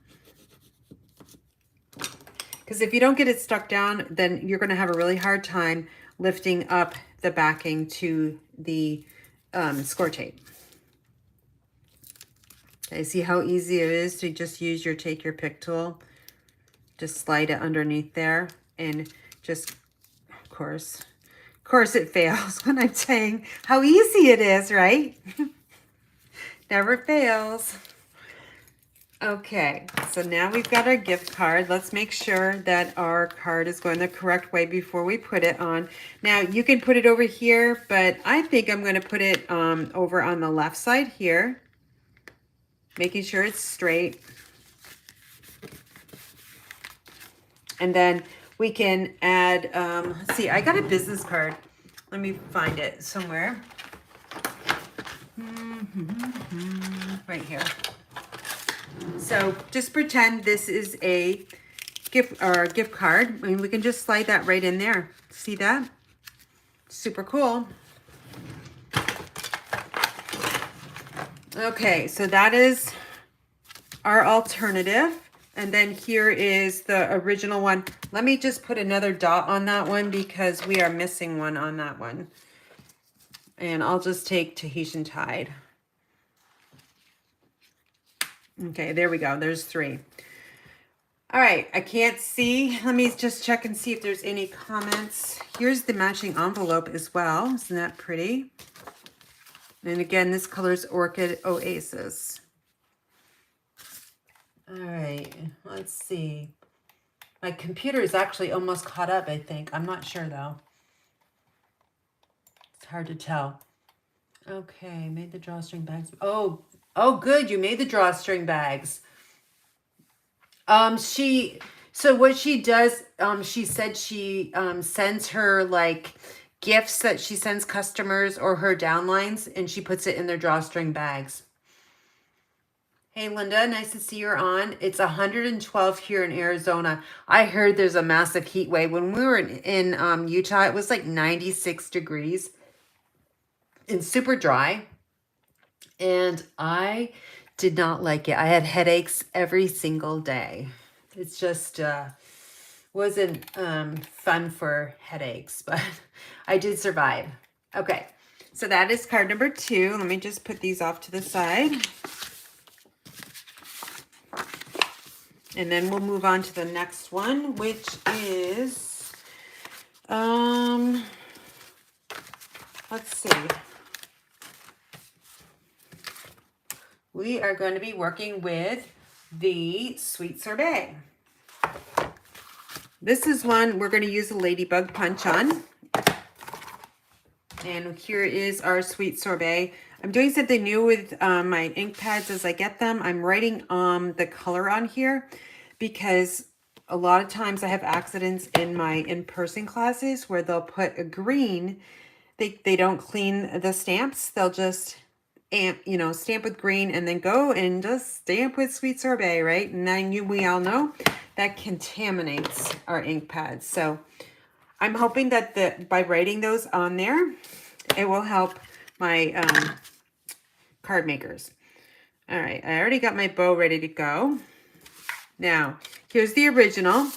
Because if you don't get it stuck down, then you're going to have a really hard time lifting up the backing to the score tape. Okay, see how easy it is to just use your take your pick tool. Just slide it underneath there and just, of course it fails when I'm saying how easy it is, right? Never fails. Okay, so now we've got our gift card. Let's make sure that our card is going the correct way before we put it on. Now, you can put it over here, but I think I'm going to put it over on the left side here, making sure it's straight. And then we can add, let's see, I got a business card. Let me find it somewhere. Right here. So just pretend this is a gift card. I mean, we can just slide that right in there. See that? Super cool. Okay, so that is our alternative. And then here is the original one. Let me just put another dot on that one because we are missing one on that one. And I'll just take Tahitian Tide. Okay, there we go. There's 3. All right, I can't see. Let me just check and see if there's any comments. Here's the matching envelope as well. Isn't that pretty? And again, this color is Orchid Oasis. All right, let's see. My computer is actually almost caught up, I think. I'm not sure, though. It's hard to tell. Okay, made the drawstring bags. Oh, good. You made the drawstring bags. So what she does, she said she sends her like gifts that she sends customers or her downlines, and she puts it in their drawstring bags. Hey, Linda, nice to see you're on. It's 112 here in Arizona. I heard there's a massive heat wave. When we were in Utah, it was like 96 degrees and super dry. And I did not like it. I had headaches every single day. It's just wasn't fun for headaches, but I did survive. Okay, so that is card number 2. Let me just put these off to the side. And then we'll move on to the next one, which is, let's see. We are going to be working with the Sweet Sorbet. This is one we're going to use a ladybug punch on. And here is our Sweet Sorbet. I'm doing something new with my ink pads as I get them. I'm writing the color on here because a lot of times I have accidents in my in-person classes where they'll put a green. They don't clean the stamps. They'll just stamp with green and then go and just stamp with Sweet Sorbet, right? And then we all know that contaminates our ink pads. So I'm hoping that by writing those on there, it will help my card makers. All right, I already got my bow ready to go. Now, here's the original.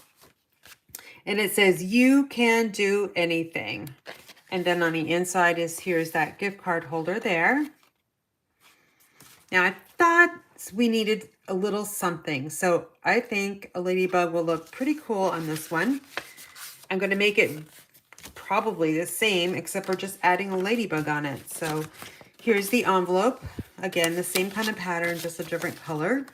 And it says, you can do anything. And then on the inside here's that gift card holder there. Now, I thought we needed a little something. So I think a ladybug will look pretty cool on this one. I'm going to make it probably the same, except for just adding a ladybug on it. So here's the envelope. Again, the same kind of pattern, just a different color.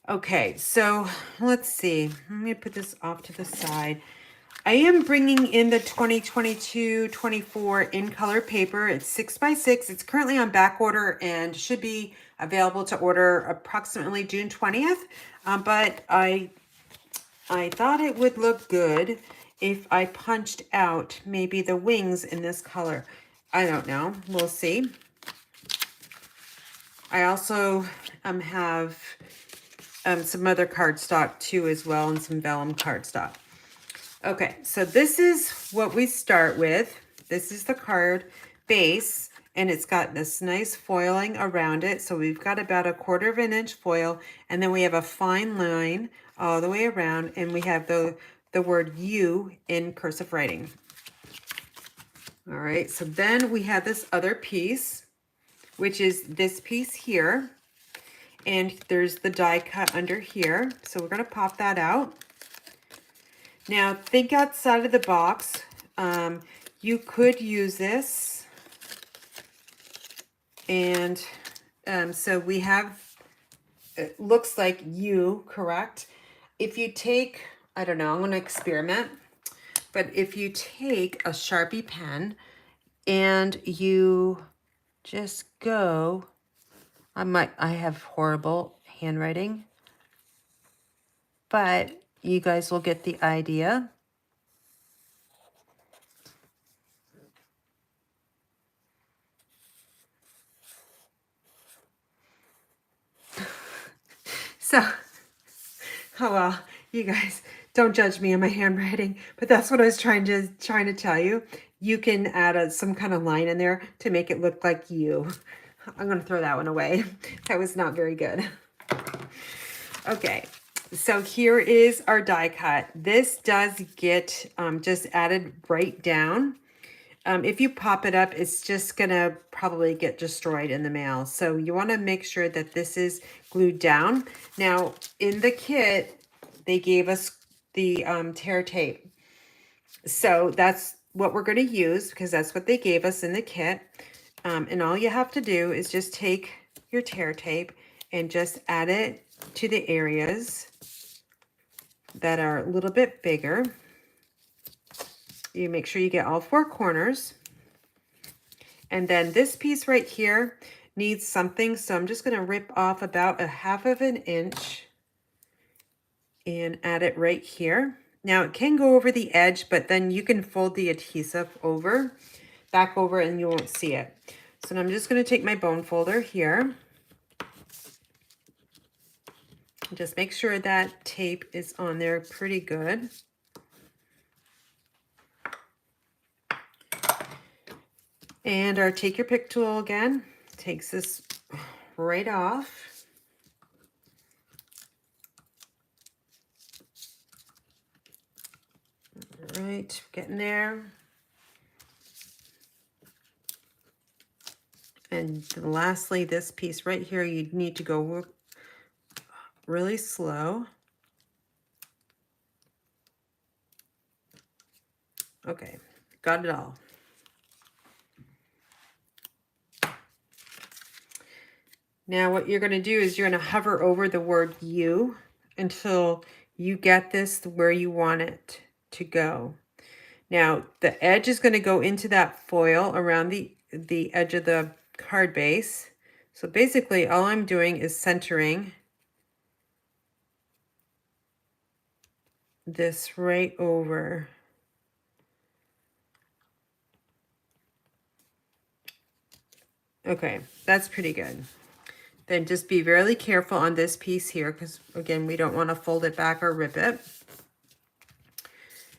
Okay, so let's see. Let me put this off to the side. I am bringing in the 2022-24 in color paper. It's 6x6. It's currently on back order and should be available to order approximately June 20th. But I thought it would look good if I punched out maybe the wings in this color. I don't know. We'll see. I also have some other cardstock too as well, and some vellum cardstock. Okay, so this is what we start with. This is the card base, and it's got this nice foiling around it. So we've got about 1/4 inch foil, and then we have a fine line all the way around, and we have the word you in cursive writing. All right, so then we have this other piece, which is this piece here. And there's the die cut under here. So we're going to pop that out. Now, think outside of the box. You could use this. And so we have, it looks like you, correct? If you take, I don't know, I'm going to experiment. But if you take a Sharpie pen and you just go, I have horrible handwriting, but you guys will get the idea. So, oh well, you guys don't judge me on my handwriting, but that's what I was trying to tell you. You can add some kind of line in there to make it look like you. I'm going to throw that one away. That was not very good. Okay, so here is our die cut. This does get just added right down. If you pop it up, it's just gonna probably get destroyed in the mail. So you wanna make sure that this is glued down. Now, in the kit, they gave us the tear tape. So that's what we're gonna use because that's what they gave us in the kit. And all you have to do is just take your tear tape and just add it to the areas that are a little bit bigger. You make sure you get all 4 corners. And then this piece right here needs something, so I'm just going to rip off about 1/2 of an inch and add it right here. Now it can go over the edge, but then you can fold the adhesive back over, and you won't see it. So I'm just going to take my bone folder here. Just make sure that tape is on there pretty good. And our take your pick tool again takes this right off. All right, getting there. And lastly, this piece right here, you need to go really slow. Okay, got it all. Now what you're going to do is you're going to hover over the word you until you get this where you want it to go. Now the edge is going to go into that foil around the edge of the card base. So basically all I'm doing is centering this right over. Okay, that's pretty good. Then just be really careful on this piece here because, again, we don't want to fold it back or rip it.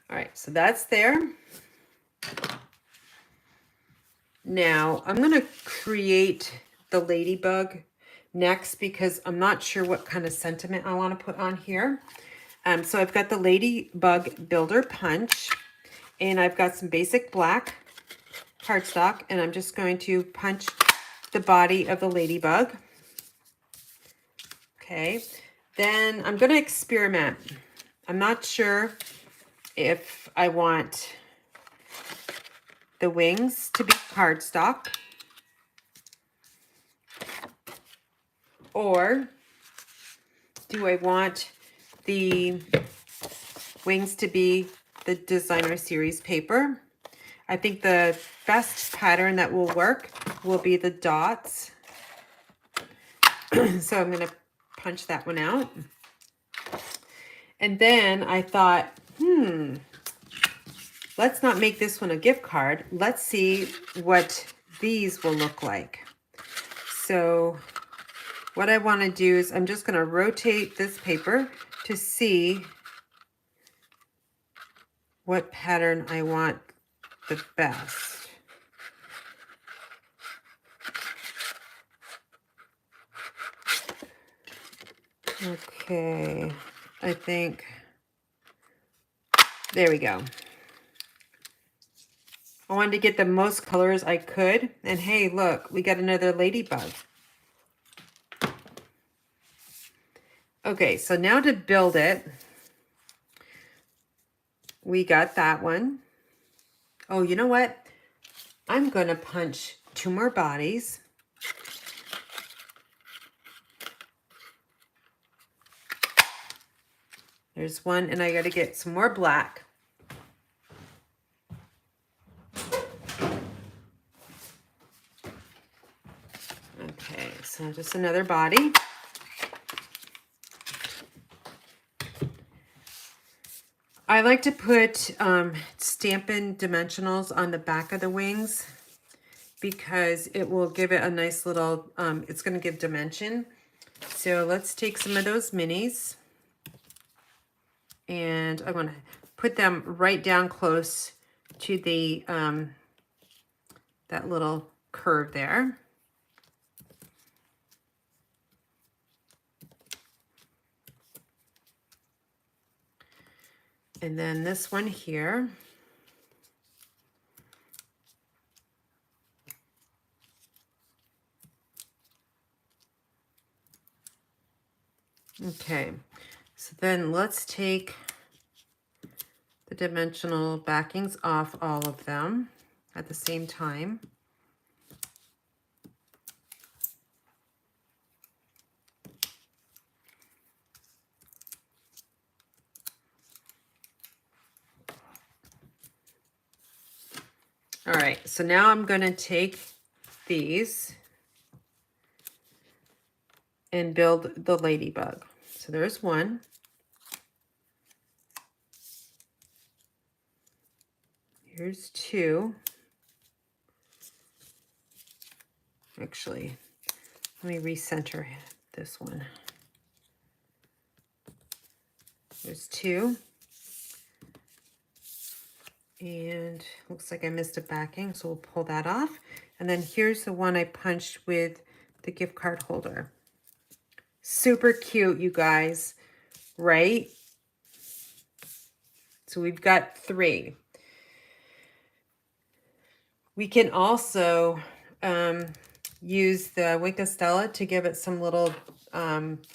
All right, so that's there. Now, I'm going to create the ladybug next because I'm not sure what kind of sentiment I want to put on here. So I've got the ladybug builder punch, and I've got some basic black cardstock, and I'm just going to punch the body of the ladybug. Okay, then I'm going to experiment. I'm not sure if I want the wings to be cardstock or do I want the wings to be the designer series paper. I think the best pattern that will work will be the dots. So I'm going to punch that one out. And then I thought, let's not make this one a gift card. Let's see what these will look like. So what I want to do is I'm just going to rotate this paper to see what pattern I want the best. Okay, I think, there we go. I wanted to get the most colors I could, and hey, look, we got another ladybug. Okay, so now to build it, we got that one. Oh, you know what? I'm going to punch 2 more bodies. There's one, and I got to get some more black. Okay, so just another body. I like to put Stampin' dimensionals on the back of the wings because it will give it a nice little, it's going to give dimension. So let's take some of those minis. And I want to put them right down close to the that little curve there. And then this one here. Okay, so then let's take the dimensional backings off all of them at the same time. All right, so now I'm going to take these and build the ladybug. So there's one. Here's two. Actually, let me recenter this one. There's two. And looks like I missed a backing, so we'll pull that off. And then here's the one I punched with the gift card holder. Super cute, you guys, right? So we've got three. We can also use the Wink of Stella to give it some little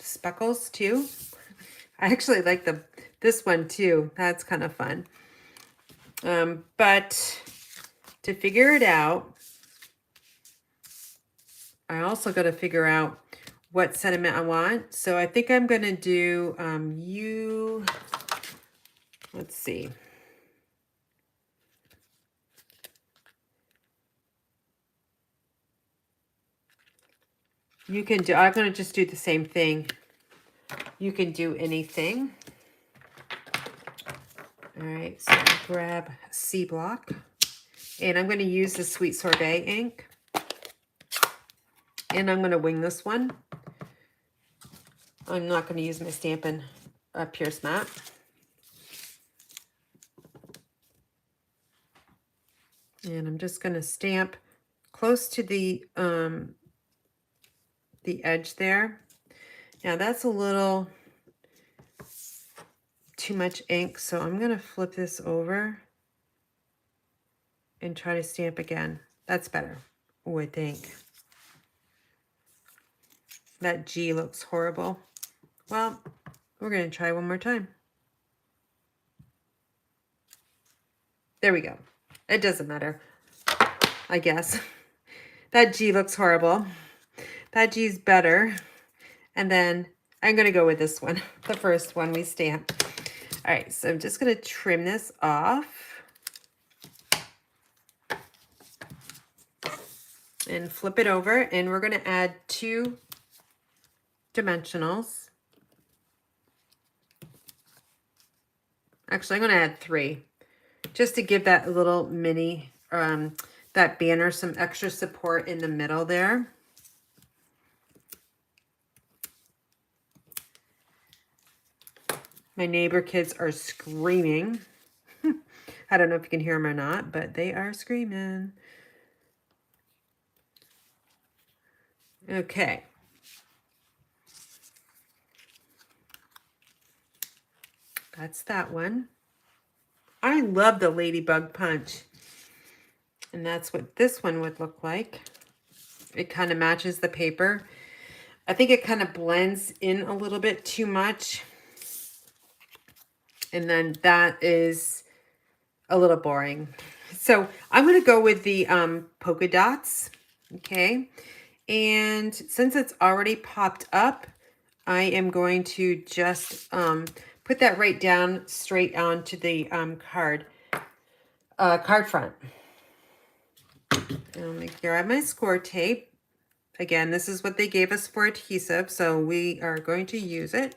speckles too. I actually like this one too. That's kind of fun. But to figure it out, I also got to figure out what sentiment I want. So I think I'm going to do let's see. You can do, I'm going to just do the same thing. You can do anything. All right, so I'll grab C block. And I'm going to use the Sweet Sorbet ink. And I'm going to wing this one. I'm not going to use my Stampin' Pierce mat. And I'm just going to stamp close to the edge there. Now that's a little too much ink, so I'm going to flip this over and try to stamp again. That's better. Oh, I think. That G looks horrible. Well, we're going to try one more time. There we go. It doesn't matter, I guess. That G looks horrible. That G's better. And then I'm going to go with this one, the first one we stamped. All right, so I'm just going to trim this off. And flip it over, and we're going to add 2 dimensionals. Actually, I'm going to add 3, just to give that little mini, that banner some extra support in the middle there. My neighbor kids are screaming. I don't know if you can hear them or not, but they are screaming. Okay. That's that one. I love the ladybug punch. And that's what this one would look like. It kind of matches the paper. I think it kind of blends in a little bit too much. And then that is a little boring. So I'm going to go with the polka dots. Okay. And since it's already popped up, I am going to just put that right down straight onto the card front. And let me grab my score tape. Again, this is what they gave us for adhesive, so we are going to use it.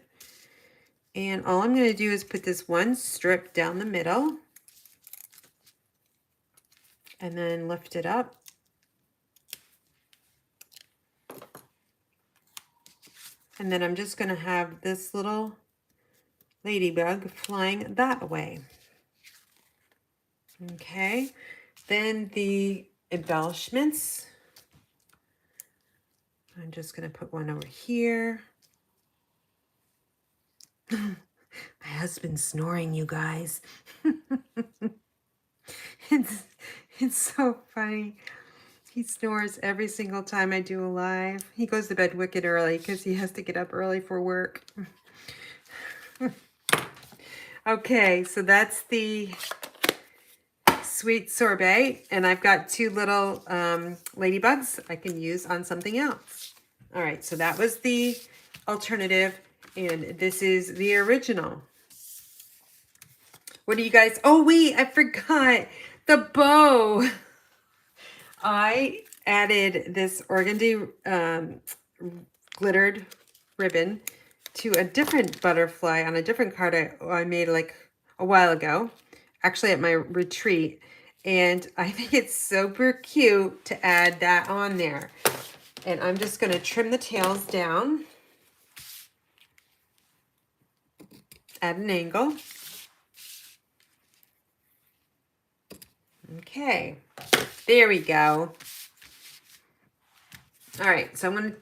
And all I'm going to do is put this one strip down the middle. And then lift it up. And then I'm just going to have this little ladybug flying that way. Okay. Then the embellishments. I'm just going to put one over here. My husband's snoring, you guys. it's, it's so funny. He snores every single time I do a live. He goes to bed wicked early because he has to get up early for work. Okay, so that's the sweet sorbet, and I've got two little ladybugs I can use on something else. All right, so that was the alternative, and this is the original. What do you guys, oh wait, I forgot the bow. I added this organdy glittered ribbon to a different butterfly on a different card I made like a while ago, actually at my retreat. And I think it's super cute to add that on there. And I'm just going to trim the tails down at an angle. Okay, there we go. All right, so I'm going to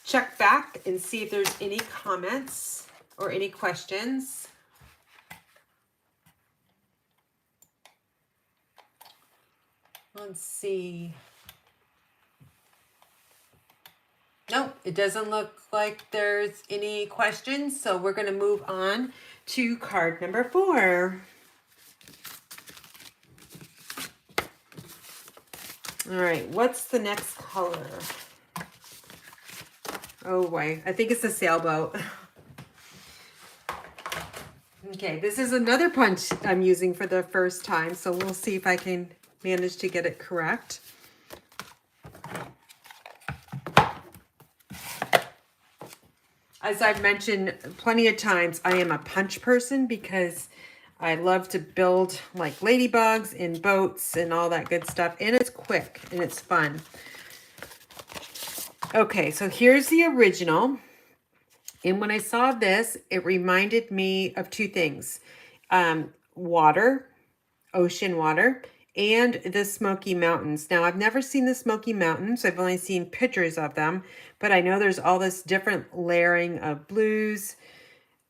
check back and see if there's any comments or any questions. Let's see. Nope, it doesn't look like there's any questions, so we're going to move on to card number 4. All right, what's the next color? Oh boy, I think it's a sailboat. Okay, this is another punch I'm using for the first time, so we'll see if I can manage to get it correct. As I've mentioned plenty of times, I am a punch person because I love to build like ladybugs and boats and all that good stuff. And it's quick and it's fun. Okay, so here's the original. And when I saw this, it reminded me of two things. Water, ocean water, and the Smoky Mountains. Now, I've never seen the Smoky Mountains. I've only seen pictures of them, but I know there's all this different layering of blues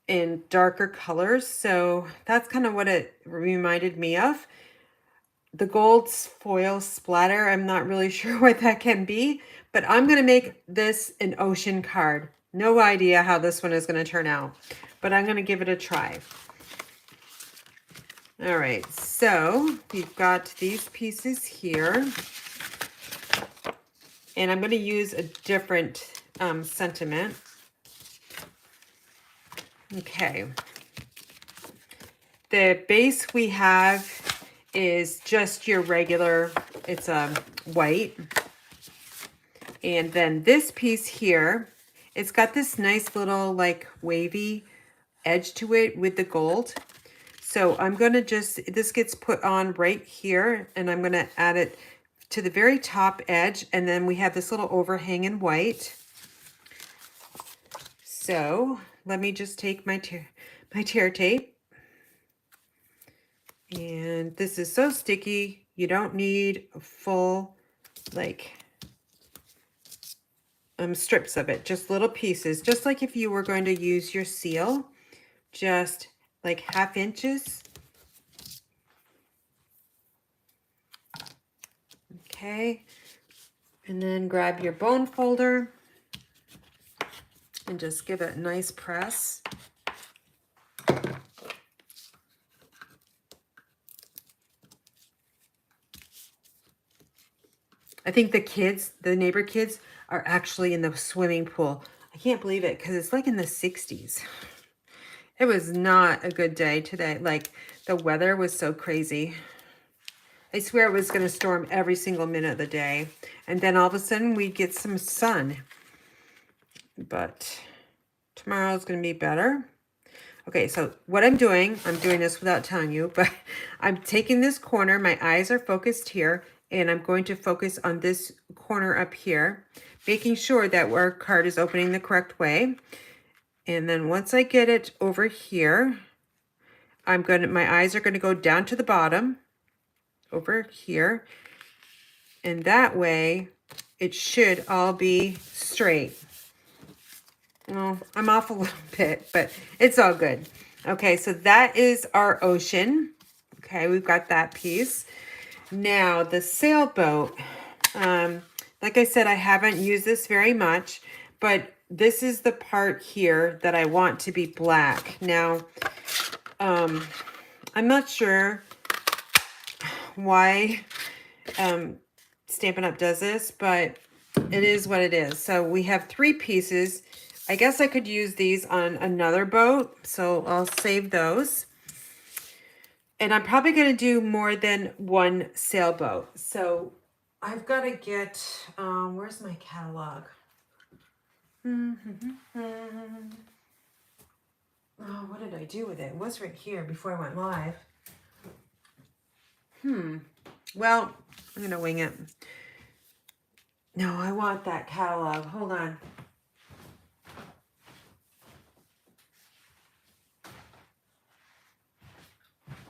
and darker colors. So that's kind of what it reminded me of. The gold foil splatter, I'm not really sure what that can be, but I'm going to make this an ocean card. No idea how this one is going to turn out, but I'm going to give it a try. All right, so we've got these pieces here, and I'm going to use a different sentiment. Okay. The base we have is just your regular, it's white. And then this piece here, it's got this nice little like wavy edge to it with the gold. So I'm going to just, this gets put on right here, and I'm going to add it to the very top edge. And then we have this little overhang in white. So let me just take my tear tape. And this is so sticky, you don't need a full, like, strips of it, just little pieces, just like if you were going to use your seal, just like 1/2 inches. Okay, and then grab your bone folder and just give it a nice press. I think the kids, the neighbor kids, are actually in the swimming pool. I can't believe it because it's like in the 60s. It was not a good day today. Like, the weather was so crazy. I swear it was going to storm every single minute of the day. And then all of a sudden we get some sun. But tomorrow's going to be better. Okay, so what I'm doing this without telling you, but I'm taking this corner. My eyes are focused here. And I'm going to focus on this corner up here, making sure that our card is opening the correct way. And then once I get it over here, my eyes are going to go down to the bottom over here. And that way it should all be straight. Well, I'm off a little bit, but it's all good. Okay, so that is our ocean. Okay, we've got that piece. Now the sailboat. Like I said, I haven't used this very much, but this is the part here that I want to be black. Now, I'm not sure why Stampin' Up! Does this, but it is what it is. So we have 3 pieces. I guess I could use these on another boat, so I'll save those. And I'm probably going to do more than one sailboat. So I've got to get, where's my catalog? Oh, what did I do with it? It was right here before I went live. Well, I'm going to wing it. No, I want that catalog. Hold on.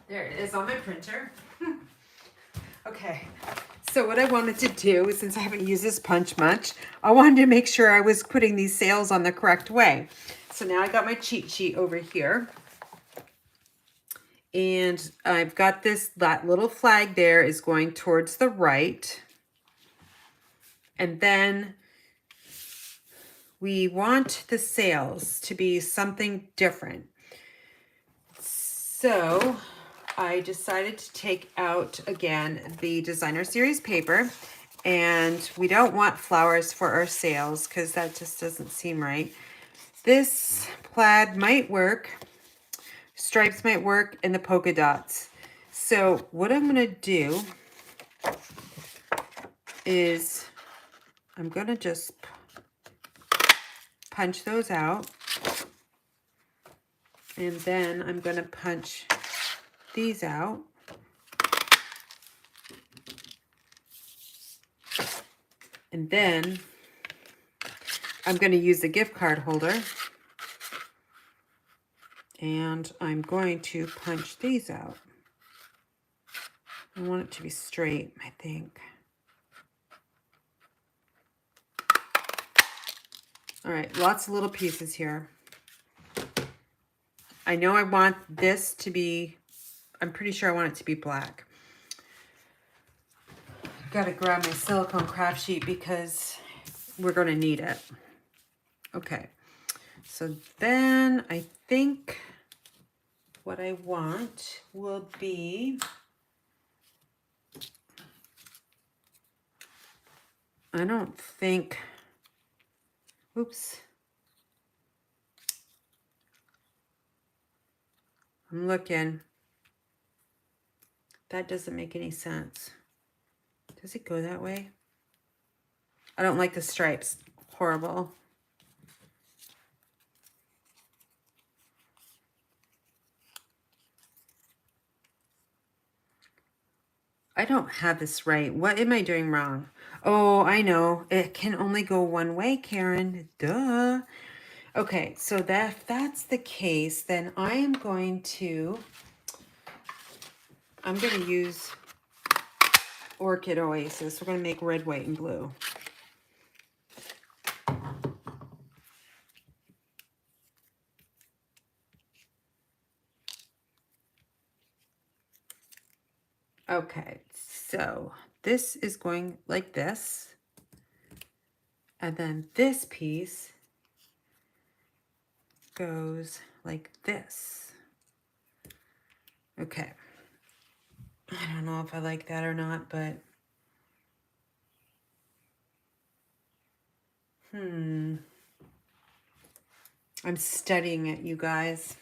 There it is on my printer. Okay. So what I wanted to do, since I haven't used this punch much, I wanted to make sure I was putting these sails on the correct way. So now I got my cheat sheet over here. And I've got that little flag there is going towards the right. And then we want the sails to be something different. So I decided to take out, again, the designer series paper. And we don't want flowers for our sails because that just doesn't seem right. This plaid might work. Stripes might work, and the polka dots. So what I'm going to do is I'm going to just punch those out. And then I'm going to punch these out. And then I'm going to use the gift card holder. And I'm going to punch these out. I want it to be straight, I think. All right, lots of little pieces here. I know I want this to be, I'm pretty sure I want it to be black. Got to grab my silicone craft sheet because we're going to need it. Okay, so then I think what I want will be, I don't think, oops. I'm looking. That doesn't make any sense. Does it go that way? I don't like the stripes. Horrible. I don't have this right. What am I doing wrong? Oh, I know. It can only go one way, Karen. Duh. Okay, so if that's the case, then I'm going to use Orchid Oasis. We're going to make red, white, and blue. Okay, so this is going like this. And then this piece goes like this. Okay. I don't know if I like that or not, but I'm studying it, you guys.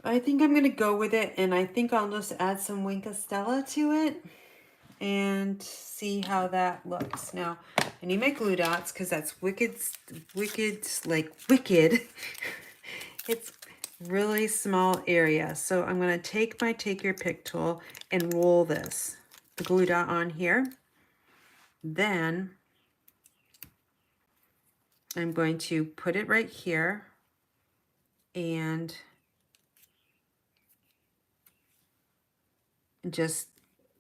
I think I'm going to go with it, and I think I'll just add some Wink Stella to it and see how that looks. Now, I need my glue dots because that's wicked, like wicked. It's really small area. So I'm going to take my Take Your Pick tool and roll the glue dot on here. Then I'm going to put it right here and just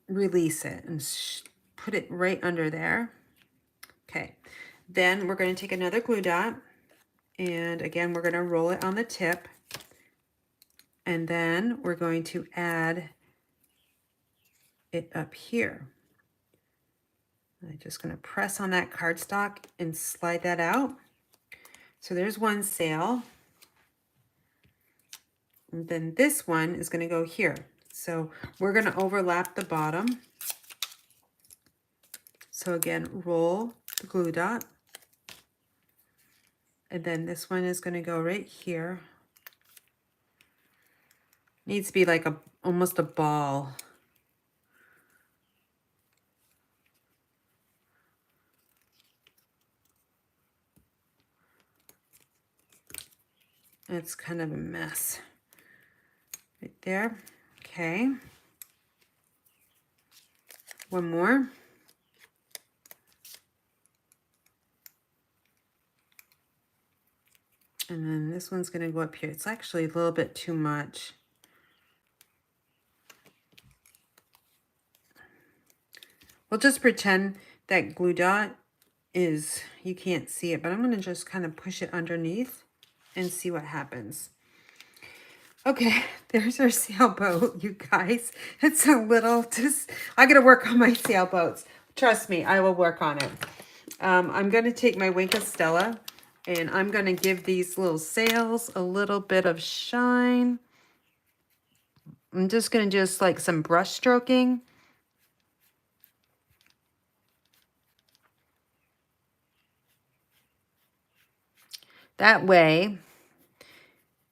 release it and put it right under there. Okay, then we're going to take another glue dot, and again we're going to roll it on the tip, and then we're going to add it up here. I'm just going to press on that cardstock and slide that out. So there's one sail. And then this one is going to go here. So we're going to overlap the bottom. So again, roll the glue dot. And then this one is going to go right here. Needs to be like almost a ball. It's kind of a mess. Right there. Okay. One more. And then this one's going to go up here. It's actually a little bit too much. We'll just pretend that glue dot is, you can't see it, but I'm going to just kind of push it underneath and see what happens. Okay, there's our sailboat, you guys. It's a little, I got to work on my sailboats. Trust me, I will work on it. I'm going to take my Wink of Stella, and I'm going to give these little sails a little bit of shine. I'm just going to just like some brush stroking. That way,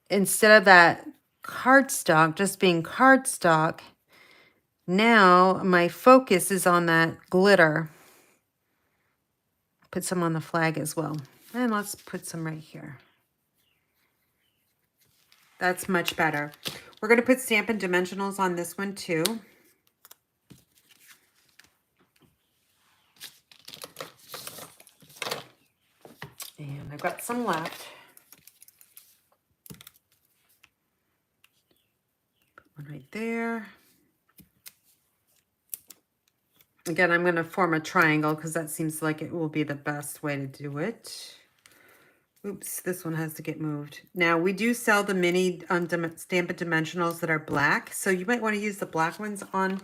instead of that cardstock just being cardstock, now my focus is on that glitter. Put some on the flag as well. And let's put some right here. That's much better. We're going to put Stampin' Dimensionals on this one too. And I've got some left. Put one right there. Again, I'm going to form a triangle because that seems like it will be the best way to do it. Oops, this one has to get moved. Now, we do sell the mini Stampin' Dimensionals that are black, so you might want to use the black ones on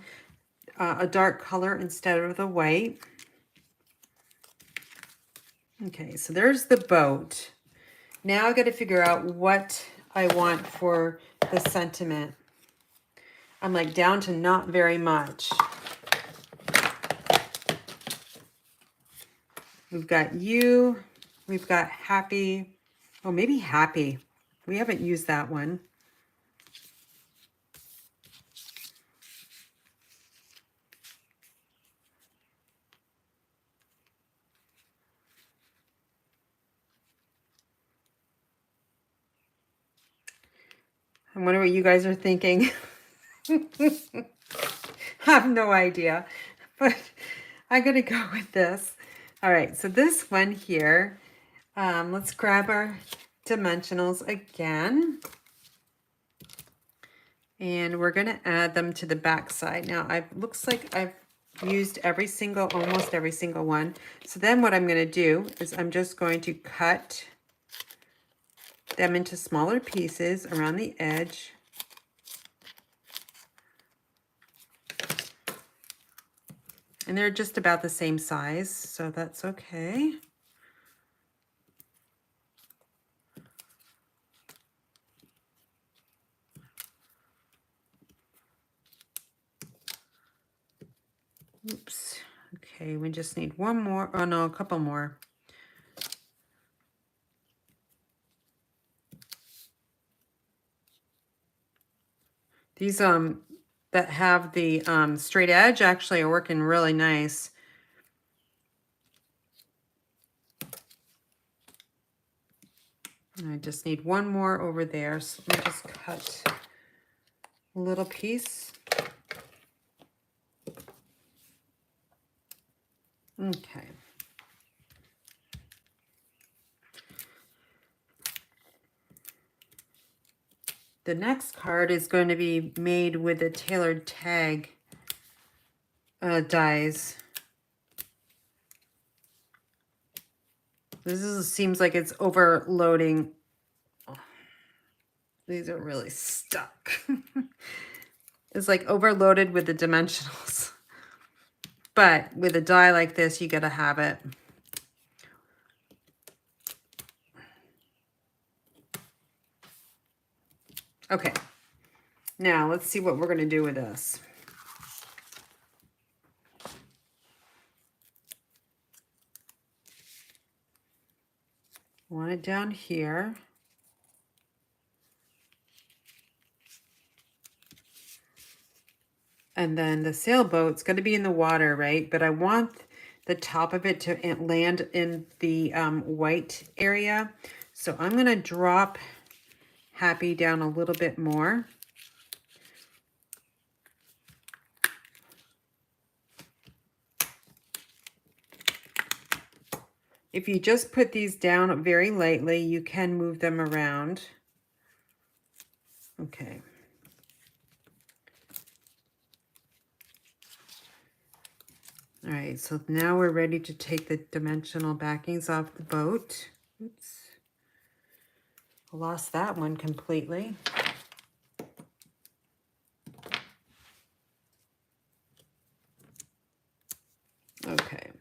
a dark color instead of the white. Okay, so there's the boat. Now I got to figure out what I want for the sentiment. I'm like down to not very much. We've got you. We've got happy. Oh, maybe happy. We haven't used that one. I wonder what you guys are thinking. I have no idea, but I'm going to go with this. All right, so this one here, let's grab our dimensionals again. And we're going to add them to the back side. Now, looks like I've used almost every single one. So then what I'm going to do is I'm just going to cut them into smaller pieces around the edge. And they're just about the same size, so that's okay. Oops. Okay, we just need one more. Oh no, a couple more. These that have the straight edge actually are working really nice. And I just need one more over there. So let me just cut a little piece. Okay. The next card is going to be made with a tailored tag dies. Seems like it's overloading. These are really stuck. It's like overloaded with the dimensionals. But with a die like this, you gotta have it. Okay. Now let's see what we're gonna do with this. I want it down here. And then the sailboat's going to be in the water, right? But I want the top of it to land in the white area. So I'm going to drop Happy down a little bit more. If you just put these down very lightly, you can move them around. Okay. All right, so now we're ready to take the dimensional backings off the boat. Oops. I lost that one completely. Okay.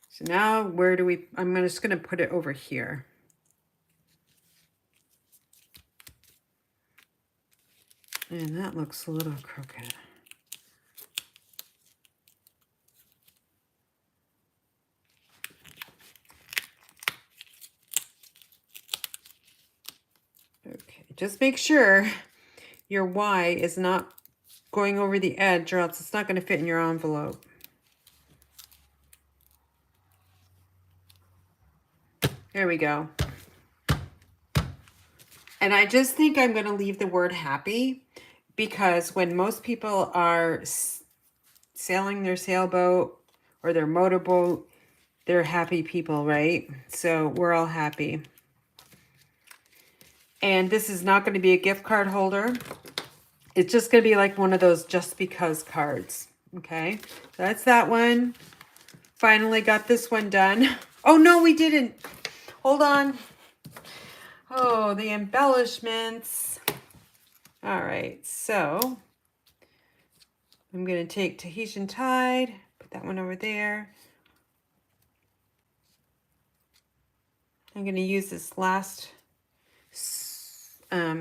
So now where do we, I'm just going to put it over here. And that looks a little crooked. Okay, just make sure your Y is not going over the edge or else it's not going to fit in your envelope. There we go. And I just think I'm going to leave the word happy because when most people are sailing their sailboat or their motorboat, they're happy people, right? So we're all happy. And this is not going to be a gift card holder. It's just going to be like one of those just because cards. Okay, so that's that one. Finally got this one done. Oh, no, we didn't. Hold on. Oh, the embellishments. All right, so I'm going to take Tahitian Tide, put that one over there. I'm going to use this last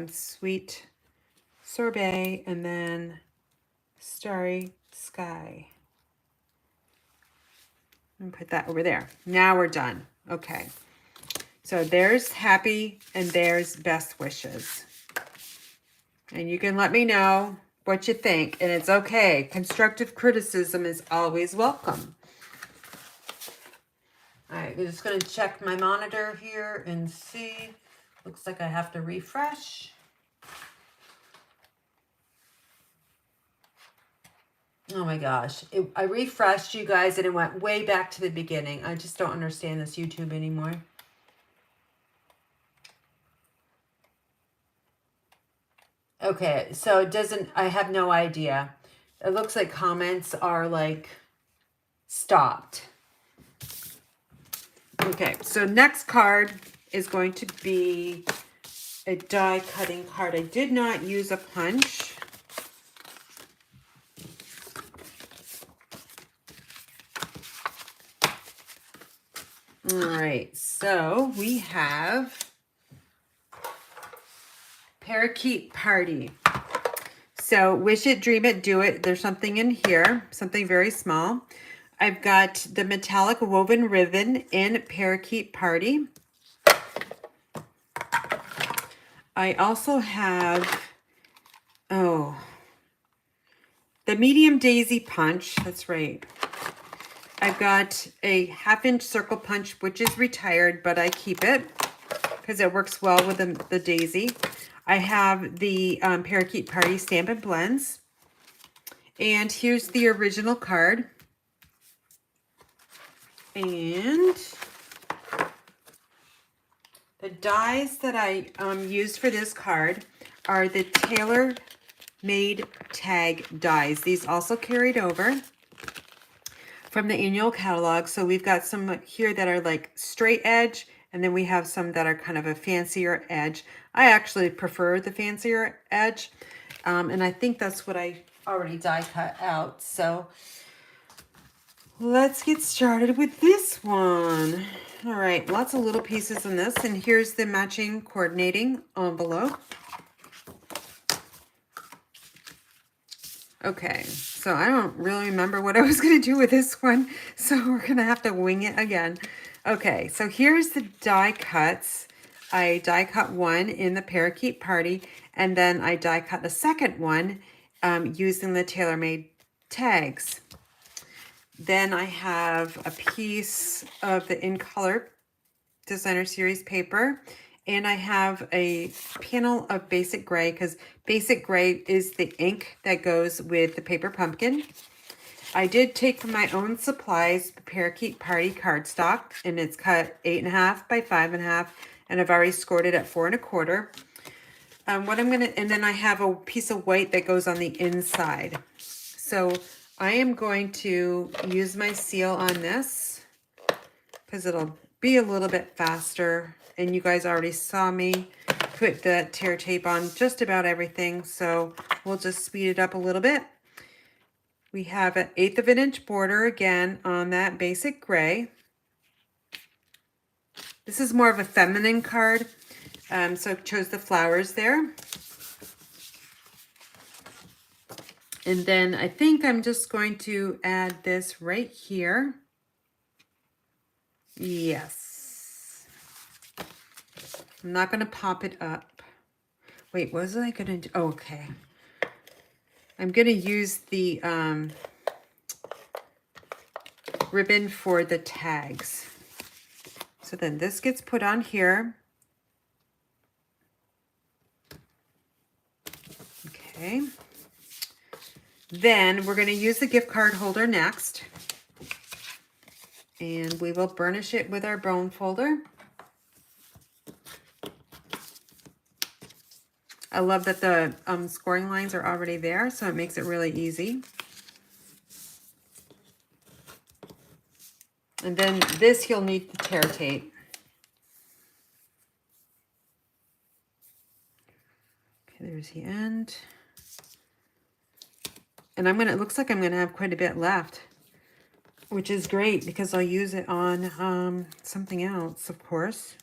Sweet Sorbet and then Starry Sky. And put that over there. Now we're done. Okay. So there's Happy and there's Best Wishes. And you can let me know what you think. And it's okay. Constructive criticism is always welcome. All right, I'm just going to check my monitor here and see. Looks like I have to refresh. Oh my gosh. I refreshed, you guys, and it went way back to the beginning. I just don't understand this YouTube anymore. Okay, so it doesn't, I have no idea. It looks like comments are like stopped. Okay, so next card is going to be a die cutting card. I did not use a punch. All right, so we have Parakeet Party. So wish it, dream it, do it. There's something in here, something very small. I've got the metallic woven ribbon in Parakeet Party. I also have, the medium daisy punch. That's right. I've got a 1/2-inch circle punch, which is retired, but I keep it because it works well with the daisy. I have the Parakeet Party Stampin' Blends. And here's the original card. And the dies that I used for this card are the tailor-made tag dies. These also carried over. from the annual catalog. So we've got some here that are like straight edge, and then we have some that are kind of a fancier edge. I actually prefer the fancier edge, and I think that's what I already die cut out. So let's get started with this one. All right, lots of little pieces in this, and here's the matching coordinating envelope. Okay, so I don't really remember what I was going to do with this one, so we're going to have to wing it again. Okay, so here's the die cuts. I die cut one in the Parakeet Party, and then I die cut a second one using the TaylorMade tags. Then I have a piece of the In Color Designer Series paper, and I have a panel of Basic Gray, because Basic Gray is the ink that goes with the paper pumpkin. I did take from my own supplies the Parakeet Party cardstock, and it's cut 8.5 by 5.5, and I've already scored it at 4 1/4. And then I have a piece of white that goes on the inside. So I am going to use my seal on this because it'll be a little bit faster. And you guys already saw me put the tear tape on just about everything. So we'll just speed it up a little bit. We have an 1/8 of an inch border again on that Basic Gray. This is more of a feminine card. So I chose the flowers there. And then I think I'm just going to add this right here. Yes. I'm not going to pop it up. Wait, what was I going to do? Oh, okay. I'm going to use the ribbon for the tags. So then this gets put on here. Okay. Then we're going to use the gift card holder next. And we will burnish it with our bone folder. I love that the scoring lines are already there, so it makes it really easy. And then this, you'll need the tear tape. Okay, there's the end. And it looks like I'm gonna have quite a bit left, which is great because I'll use it on something else, of course.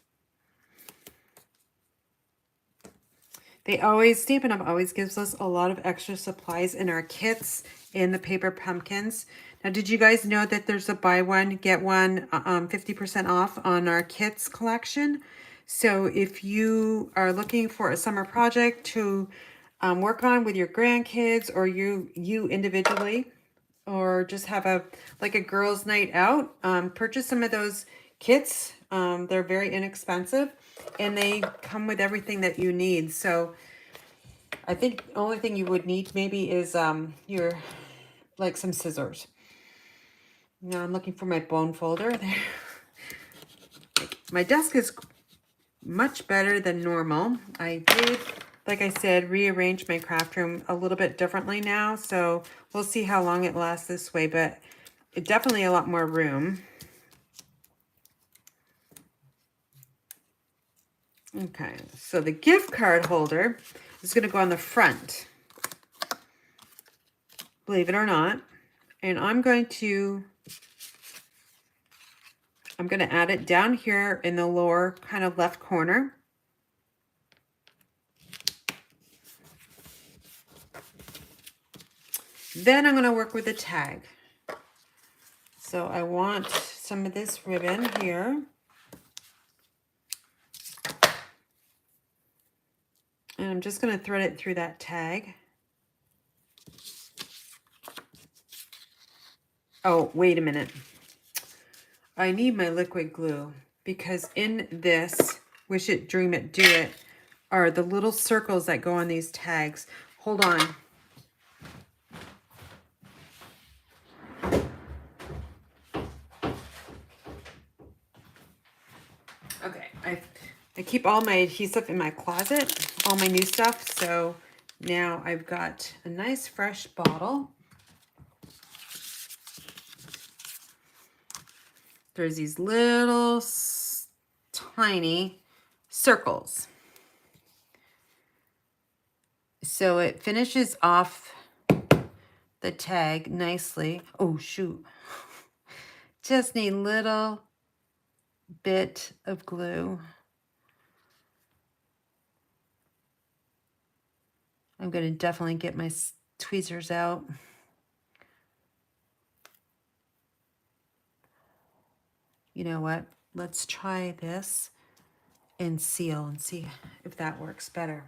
Stampin' Up! Always gives us a lot of extra supplies in our kits in the paper pumpkins. Now, did you guys know that there's a buy one, get one 50% off on our kits collection? So if you are looking for a summer project to work on with your grandkids, or you individually, or just have a girls' night out, purchase some of those kits. They're very inexpensive, and they come with everything that you need. So I think the only thing you would need maybe is some scissors. Now I'm looking for my bone folder there. My desk is much better than normal. I did, like I said, rearrange my craft room a little bit differently now, so we'll see how long it lasts this way, but it definitely a lot more room. Okay, so the gift card holder is going to go on the front, believe it or not, and I'm going to add it down here in the lower kind of left corner. Then I'm going to work with the tag. So I want some of this ribbon here. And I'm just going to thread it through that tag. Oh, wait a minute. I need my liquid glue, because in this Wish It, Dream It, Do It are the little circles that go on these tags. Hold on. Okay, I keep all my adhesive in my closet, all my new stuff, so now I've got a nice fresh bottle. there's these little tiny circles. So it finishes off the tag nicely. Oh, shoot. Just need a little bit of glue. I'm going to definitely get my tweezers out. You know what? Let's try this and seal and see if that works better.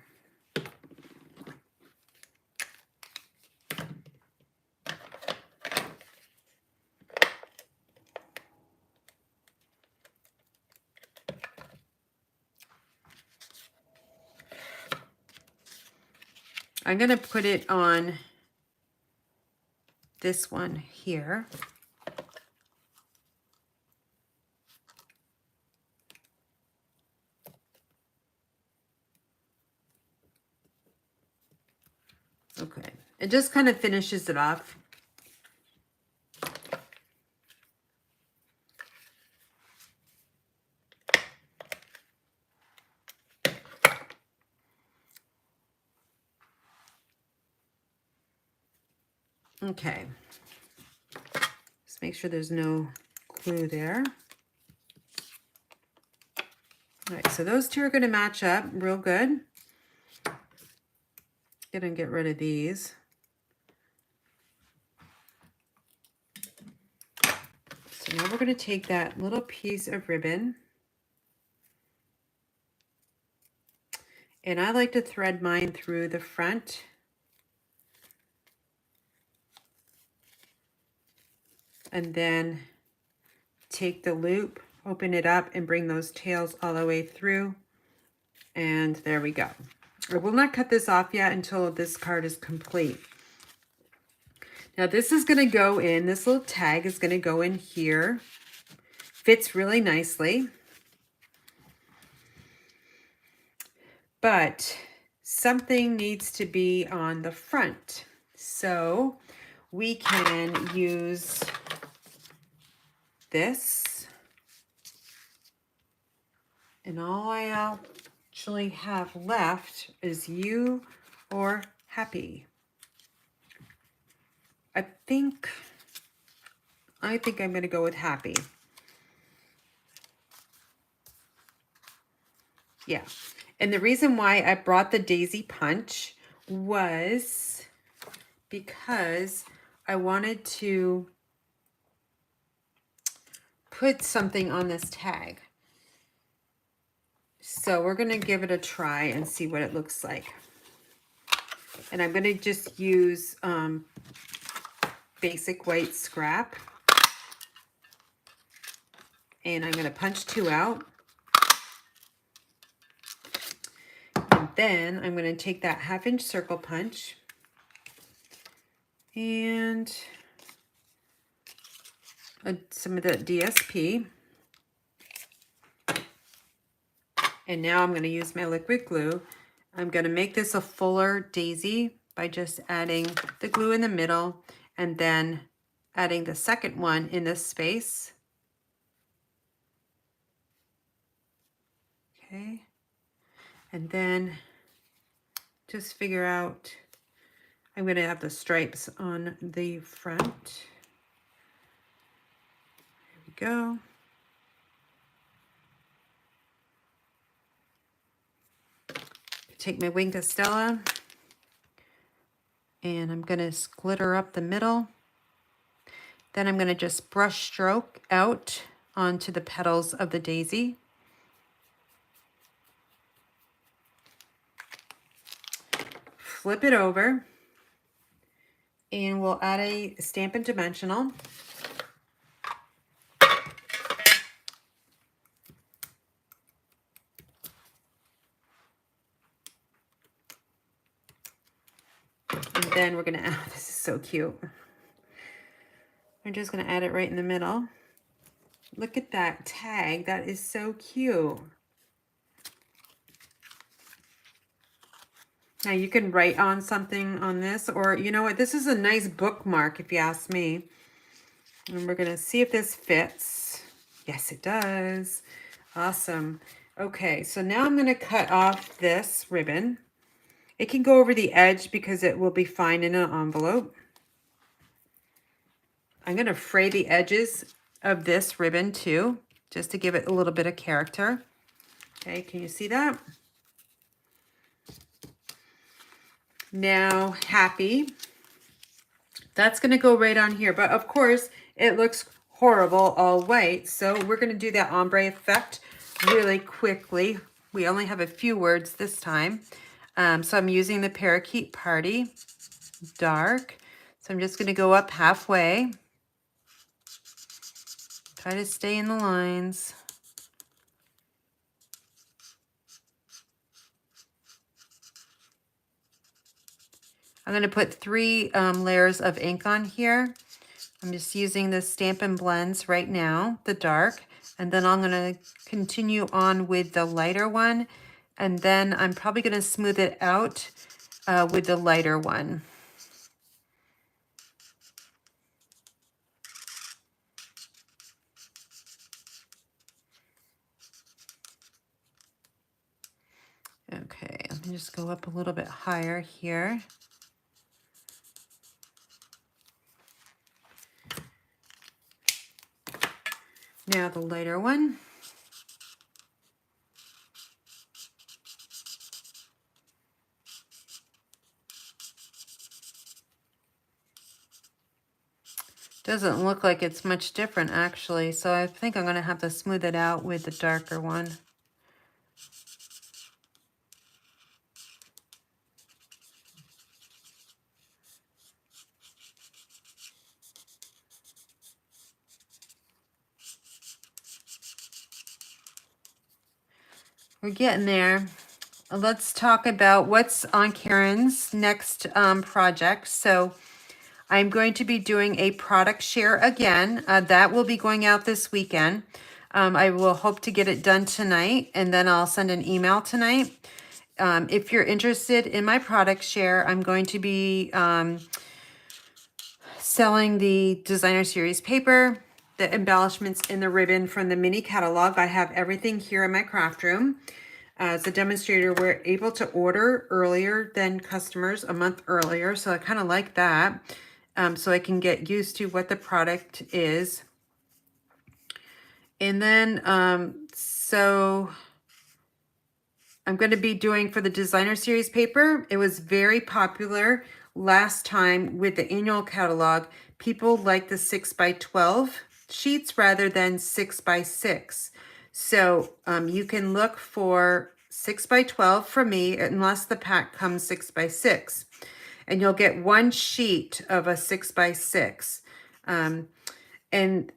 I'm going to put it on this one here. Okay, it just kind of finishes it off. Okay, just make sure there's no glue there. All right, so those two are going to match up real good. Gonna get rid of these. So now we're going to take that little piece of ribbon, and I like to thread mine through the front. And then take the loop, open it up, and bring those tails all the way through. And there we go. I will not cut this off yet until this card is complete. Now this is going to go in, this little tag is going to go in here. Fits really nicely. But something needs to be on the front. So we can use this. And all I actually have left is you or happy. I think I'm going to go with happy. Yeah. And the reason why I brought the daisy punch was because I wanted to put something on this tag. So we're going to give it a try and see what it looks like. And I'm going to just use basic white scrap. And I'm going to punch 2 out. And then I'm going to take that 1/2-inch circle punch and some of the DSP. And now I'm going to use my liquid glue. I'm going to make this a fuller daisy by just adding the glue in the middle and then adding the second one in this space. Okay. And then just figure out, I'm going to have the stripes on the front. There we go. Take my wing Castella and I'm going to glitter up the middle. Then I'm going to just brush stroke out onto the petals of the daisy. Flip it over and we'll add a Stampin' Dimensional. And then we're going to add, this is so cute. I'm just going to add it right in the middle. Look at that tag. That is so cute. Now you can write on something on this, or you know what? This is a nice bookmark if you ask me. And we're going to see if this fits. Yes, it does. Awesome. Okay, so now I'm going to cut off this ribbon. It can go over the edge because it will be fine in an envelope. I'm going to fray the edges of this ribbon too, just to give it a little bit of character. Okay, can you see that? Now, happy. That's going to go right on here. But of course, it looks horrible all white. So we're going to do that ombre effect really quickly. We only have a few words this time. So I'm using the Parakeet Party dark. So I'm just going to go up halfway. Try to stay in the lines. I'm going to put 3 layers of ink on here. I'm just using the Stampin' Blends right now, the dark, and then I'm going to continue on with the lighter one, and then I'm probably going to smooth it out with the lighter one. Okay, let me just go up a little bit higher here. Now the lighter one. Doesn't look like it's much different actually, so I think I'm going to have to smooth it out with the darker one. We're getting there. Let's talk about what's on Karen's next project. So I'm going to be doing a product share again. That will be going out this weekend. I will hope to get it done tonight, and then I'll send an email tonight. If you're interested in my product share, I'm going to be selling the designer series paper, the embellishments in the ribbon from the mini catalog. I have everything here in my craft room. As a demonstrator, we're able to order earlier than customers, a month earlier. So I kind of like that. So I can get used to what the product is. And then, so I'm going to be doing for the designer series paper. It was very popular last time with the annual catalog. People like the 6x12 sheets rather than 6x6. So you can look for 6x12 from me unless the pack comes 6x6. And you'll get 1 sheet of a 6x6. And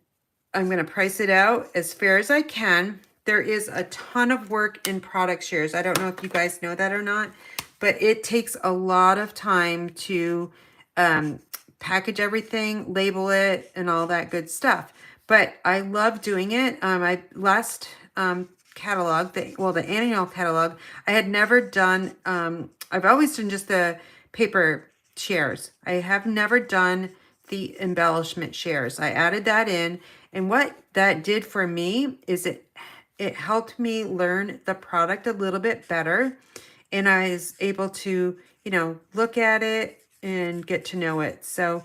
I'm going to price it out as fair as I can. There is a ton of work in product shares. I don't know if you guys know that or not, but it takes a lot of time to package everything, label it, and all that good stuff. But I love doing it. I last catalog, the annual catalog, I had never done, I've always done just the paper shares. I have never done the embellishment shares. I added that in, and what that did for me is it helped me learn the product a little bit better, and I was able to, you know, look at it and get to know it. So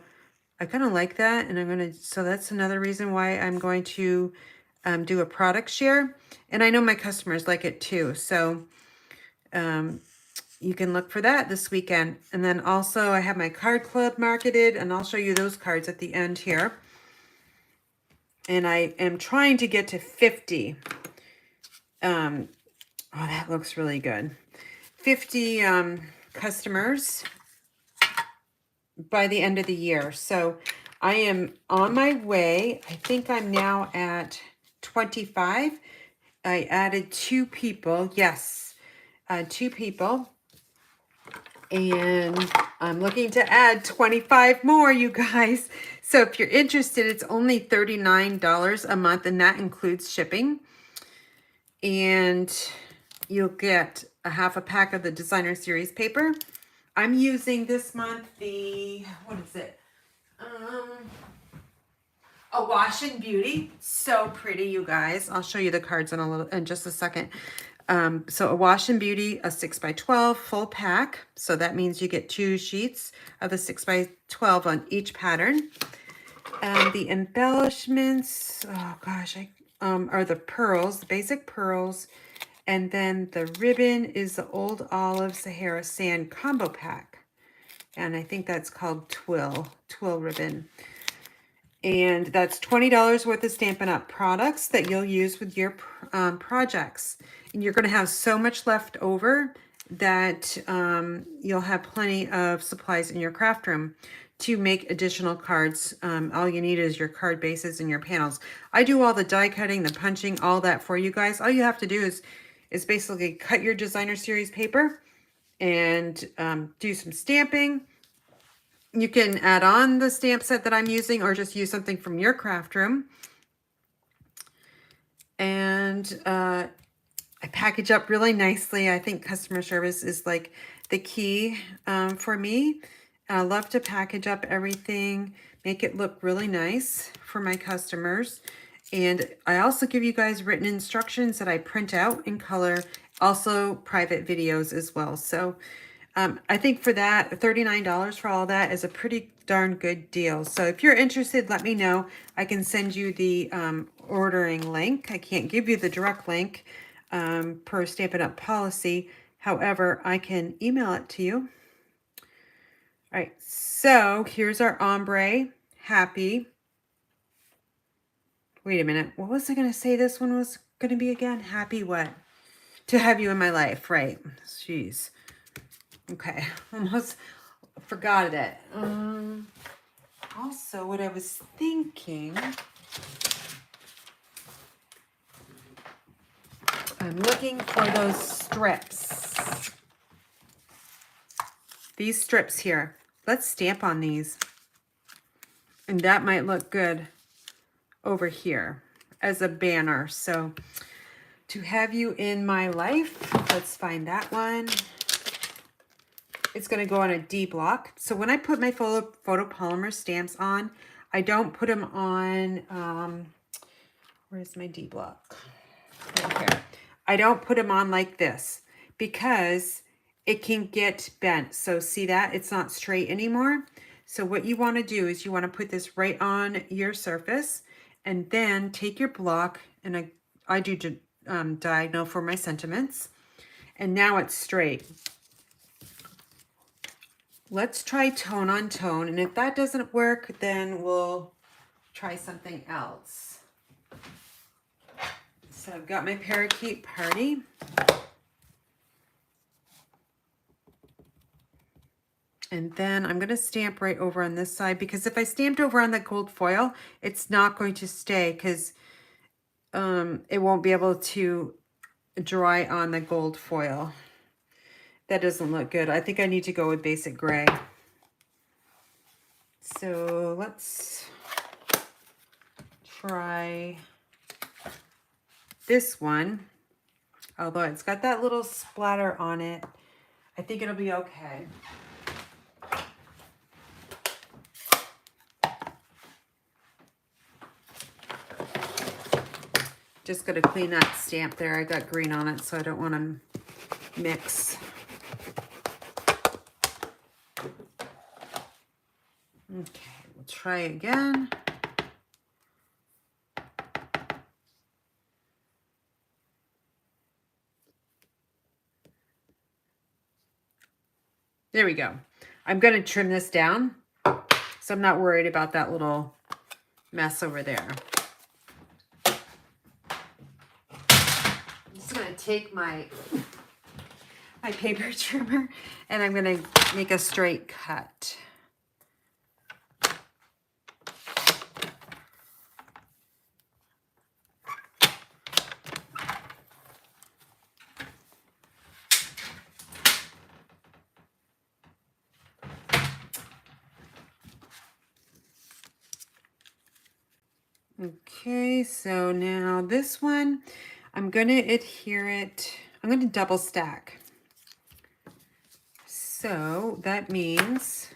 I kind of like that, and so that's another reason why I'm going to do a product share. And I know my customers like it too. So you can look for that this weekend. And then also I have my card club marketed, and I'll show you those cards at the end here. And I am trying to get to 50. Oh, that looks really good. 50 customers by the end of the year. So I am on my way. I think I'm now at 25. I added 2 people. Yes, 2 people. And I'm looking to add 25 more, you guys. So if you're interested, it's only $39 a month, and that includes shipping. And you'll get a half a pack of the designer series paper. I'm using this month the, what is it? a wash and beauty. So pretty, you guys. I'll show you the cards in just a second. So a wash and beauty, a 6x12 full pack. So that means you get 2 sheets of the 6x12 on each pattern. And the embellishments, oh gosh, are the pearls, the basic pearls. And then the ribbon is the Old Olive Sahara Sand combo pack. And I think that's called Twill ribbon. And that's $20 worth of Stampin' Up! Products that you'll use with your projects. And you're going to have so much left over that you'll have plenty of supplies in your craft room to make additional cards. All you need is your card bases and your panels. I do all the die cutting, the punching, all that for you guys. All you have to do is basically cut your designer series paper and do some stamping. You can add on the stamp set that I'm using or just use something from your craft room. And I package up really nicely. I think customer service is like the key for me. I love to package up everything, make it look really nice for my customers. And I also give you guys written instructions that I print out in color, also private videos as well. So I think for that, $39 for all that is a pretty darn good deal. So if you're interested, let me know. I can send you the ordering link. I can't give you the direct link per Stampin' Up! Policy. However, I can email it to you. All right, so here's our ombre, happy. Wait a minute, what was I going to say this one was going to be again? Happy what? To have you in my life, right? Jeez. Okay, almost forgot it. Also, what I was thinking, I'm looking for those strips. These strips here. Let's stamp on these. And that might look good over here as a banner. So, to have you in my life, let's find that one. It's going to go on a D block. So when I put my photopolymer stamps on, I don't put them on, where's my D block? Right here. I don't put them on like this because it can get bent. So see that? It's not straight anymore. So what you want to do is you want to put this right on your surface and then take your block, and I do diagonal for my sentiments. And now it's straight. Let's try tone on tone, and if that doesn't work, then we'll try something else. So I've got my parakeet party. And then I'm going to stamp right over on this side, because if I stamped over on the gold foil, it's not going to stay because it won't be able to dry on the gold foil. That doesn't look good. I think I need to go with basic gray. So let's try this one. Although it's got that little splatter on it, I think it'll be okay. Just got to clean that stamp there. I got green on it, so I don't want to mix. Okay, we'll try again. There we go. I'm going to trim this down, so I'm not worried about that little mess over there. I'm just going to take my paper trimmer and I'm going to make a straight cut. Okay, so now this one, I'm going to adhere it. I'm going to double stack. So that means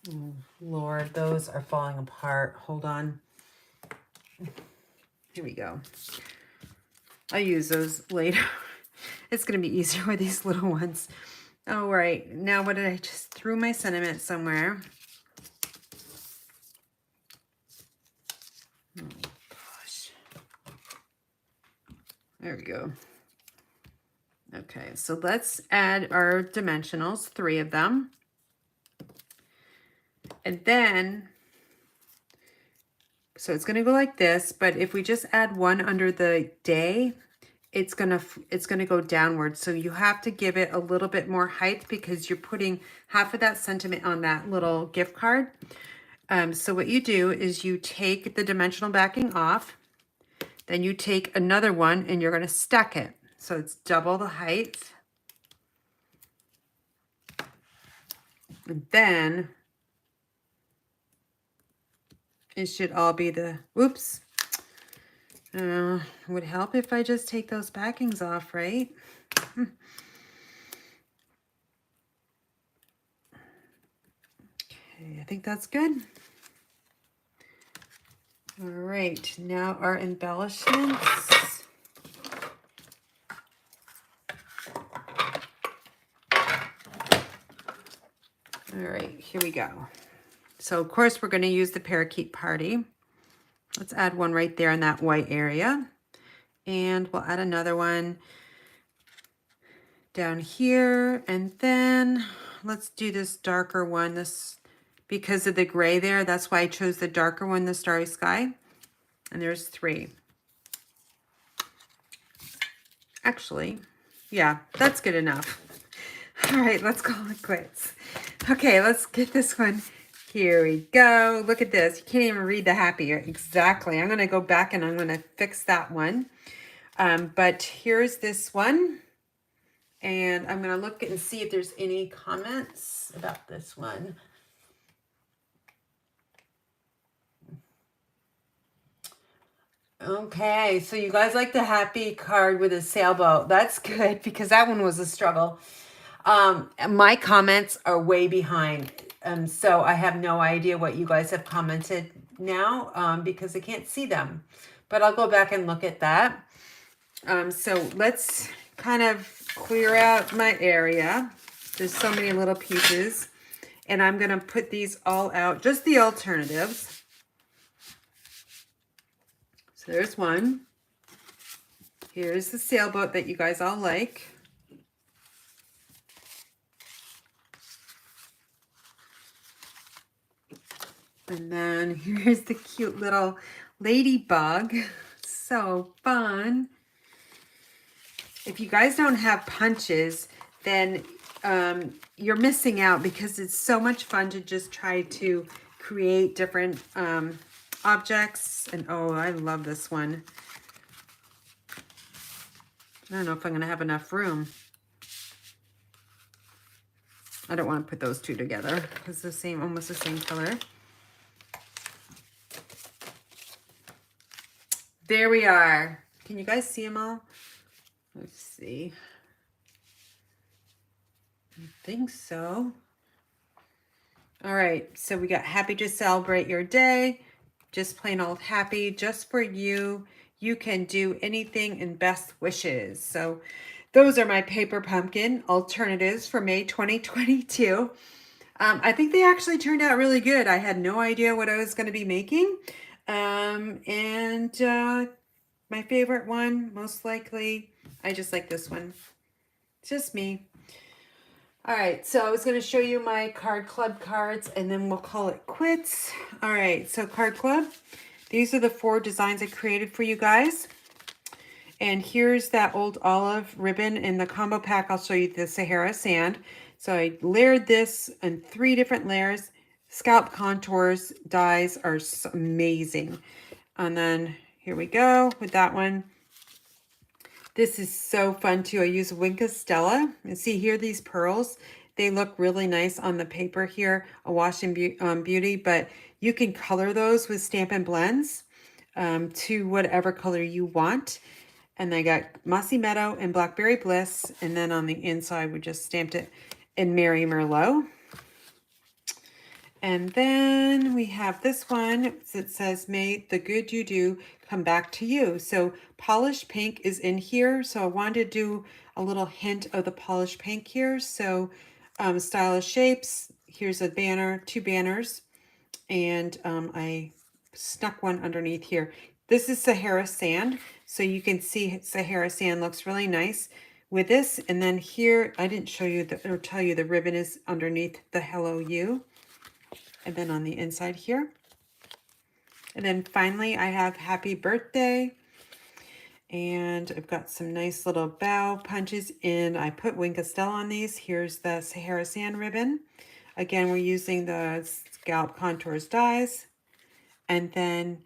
Oh, Lord, those are falling apart. Hold on. Here we go. I'll use those later. It's going to be easier with these little ones. All right. Now, what did I just threw my sentiment somewhere? Oh, gosh. There we go. Okay, so let's add our dimensionals, 3 of them. And then, so it's going to go like this, but if we just add 1 under the day, it's going to go downward. So you have to give it a little bit more height because you're putting half of that sentiment on that little gift card. So what you do is you take the dimensional backing off, then you take another one and you're going to stack it. So it's double the height. And then it should all be the, whoops. Would help if I just take those backings off, right? Okay, I think that's good. All right, now our embellishments. All right, here we go. So of course we're going to use the parakeet party. Let's add one right there in that white area. And we'll add another one down here. And then let's do this darker one. This, because of the gray there, that's why I chose the darker one, the starry sky. And there's 3. Actually, yeah, that's good enough. All right, let's call it quits. Okay, let's get this one. Here we go. Look at this. You can't even read the happy. Exactly. I'm going to go back and I'm going to fix that one. But here's this one. And I'm going to look and see if there's any comments about this one. Okay, so you guys like the happy card with a sailboat. That's good because that one was a struggle. My comments are way behind. So I have no idea what you guys have commented now because I can't see them. But I'll go back and look at that. So let's kind of clear out my area. There's so many little pieces. And I'm going to put these all out, just the alternatives. So there's one. Here's the sailboat that you guys all like. And then here's the cute little ladybug. So fun. If you guys don't have punches, then you're missing out because it's so much fun to just try to create different objects. And oh, I love this one. I don't know if I'm going to have enough room. I don't want to put those 2 together because the same, almost the same color. There we are. Can you guys see them all? Let's see. I think so. All right, so we got happy to celebrate your day. Just plain old happy, just for you. You can do anything and best wishes. So those are my paper pumpkin alternatives for May 2022. I think they actually turned out really good. I had no idea what I was going to be making. My favorite one, most likely, I just like this one. It's just me. All right, so I was going to show you my card club cards and then we'll call it quits. All right, so card club, these are the 4 designs I created for you guys. And here's that old olive ribbon in the combo pack. I'll show you the Sahara sand. So I layered this in 3 different layers. Scalp contours, dies are so amazing. And then here we go with that one. This is so fun too. I use Wink of Stella. And see here, these pearls, they look really nice on the paper here, a Wash and Beauty, but you can color those with Stampin' Blends to whatever color you want. And I got Mossy Meadow and Blackberry Bliss. And then on the inside, we just stamped it in Mary Merlot. And then we have this one that says, may the good you do come back to you. So polished pink is in here. So I wanted to do a little hint of the polished pink here. So stylish shapes, here's a banner, 2 banners, and I snuck one underneath here. This is Sahara sand. So you can see Sahara sand looks really nice with this. And then here, I didn't show you or tell you the ribbon is underneath the Hello You. And then on the inside here. And then finally I have happy birthday. And I've got some nice little bow punches in. I put Wink Estelle on these. Here's the Sahara Sand ribbon. Again, we're using the Scalp Contours dies. And then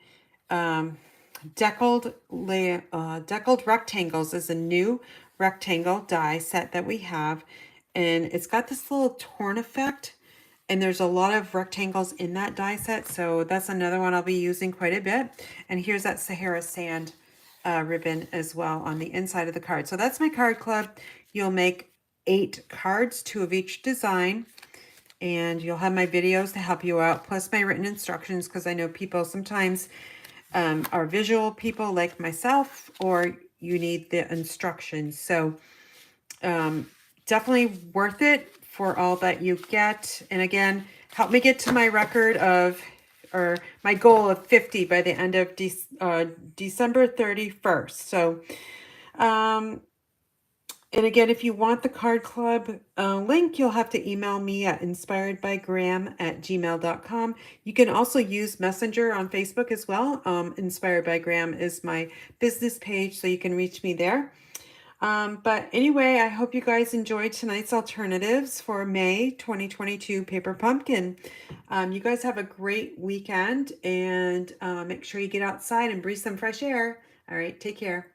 deckled rectangles is a new rectangle die set that we have. And it's got this little torn effect. And there's a lot of rectangles in that die set, so that's another one I'll be using quite a bit. And here's that Sahara Sand ribbon as well on the inside of the card. So that's my card club. You'll make 8 cards, 2 of each design, and you'll have my videos to help you out, plus my written instructions, because I know people sometimes are visual people like myself, or you need the instructions. So definitely worth it for all that you get. And again, help me get to my record of, or my goal of 50 by the end of December 31st. So, and again, if you want the card club link, you'll have to email me at inspiredbygram@gmail.com. You can also use Messenger on Facebook as well. Inspired by Gram is my business page, so you can reach me there. But anyway, I hope you guys enjoyed tonight's alternatives for May 2022 Paper Pumpkin. You guys have a great weekend, and make sure you get outside and breathe some fresh air. All right, take care.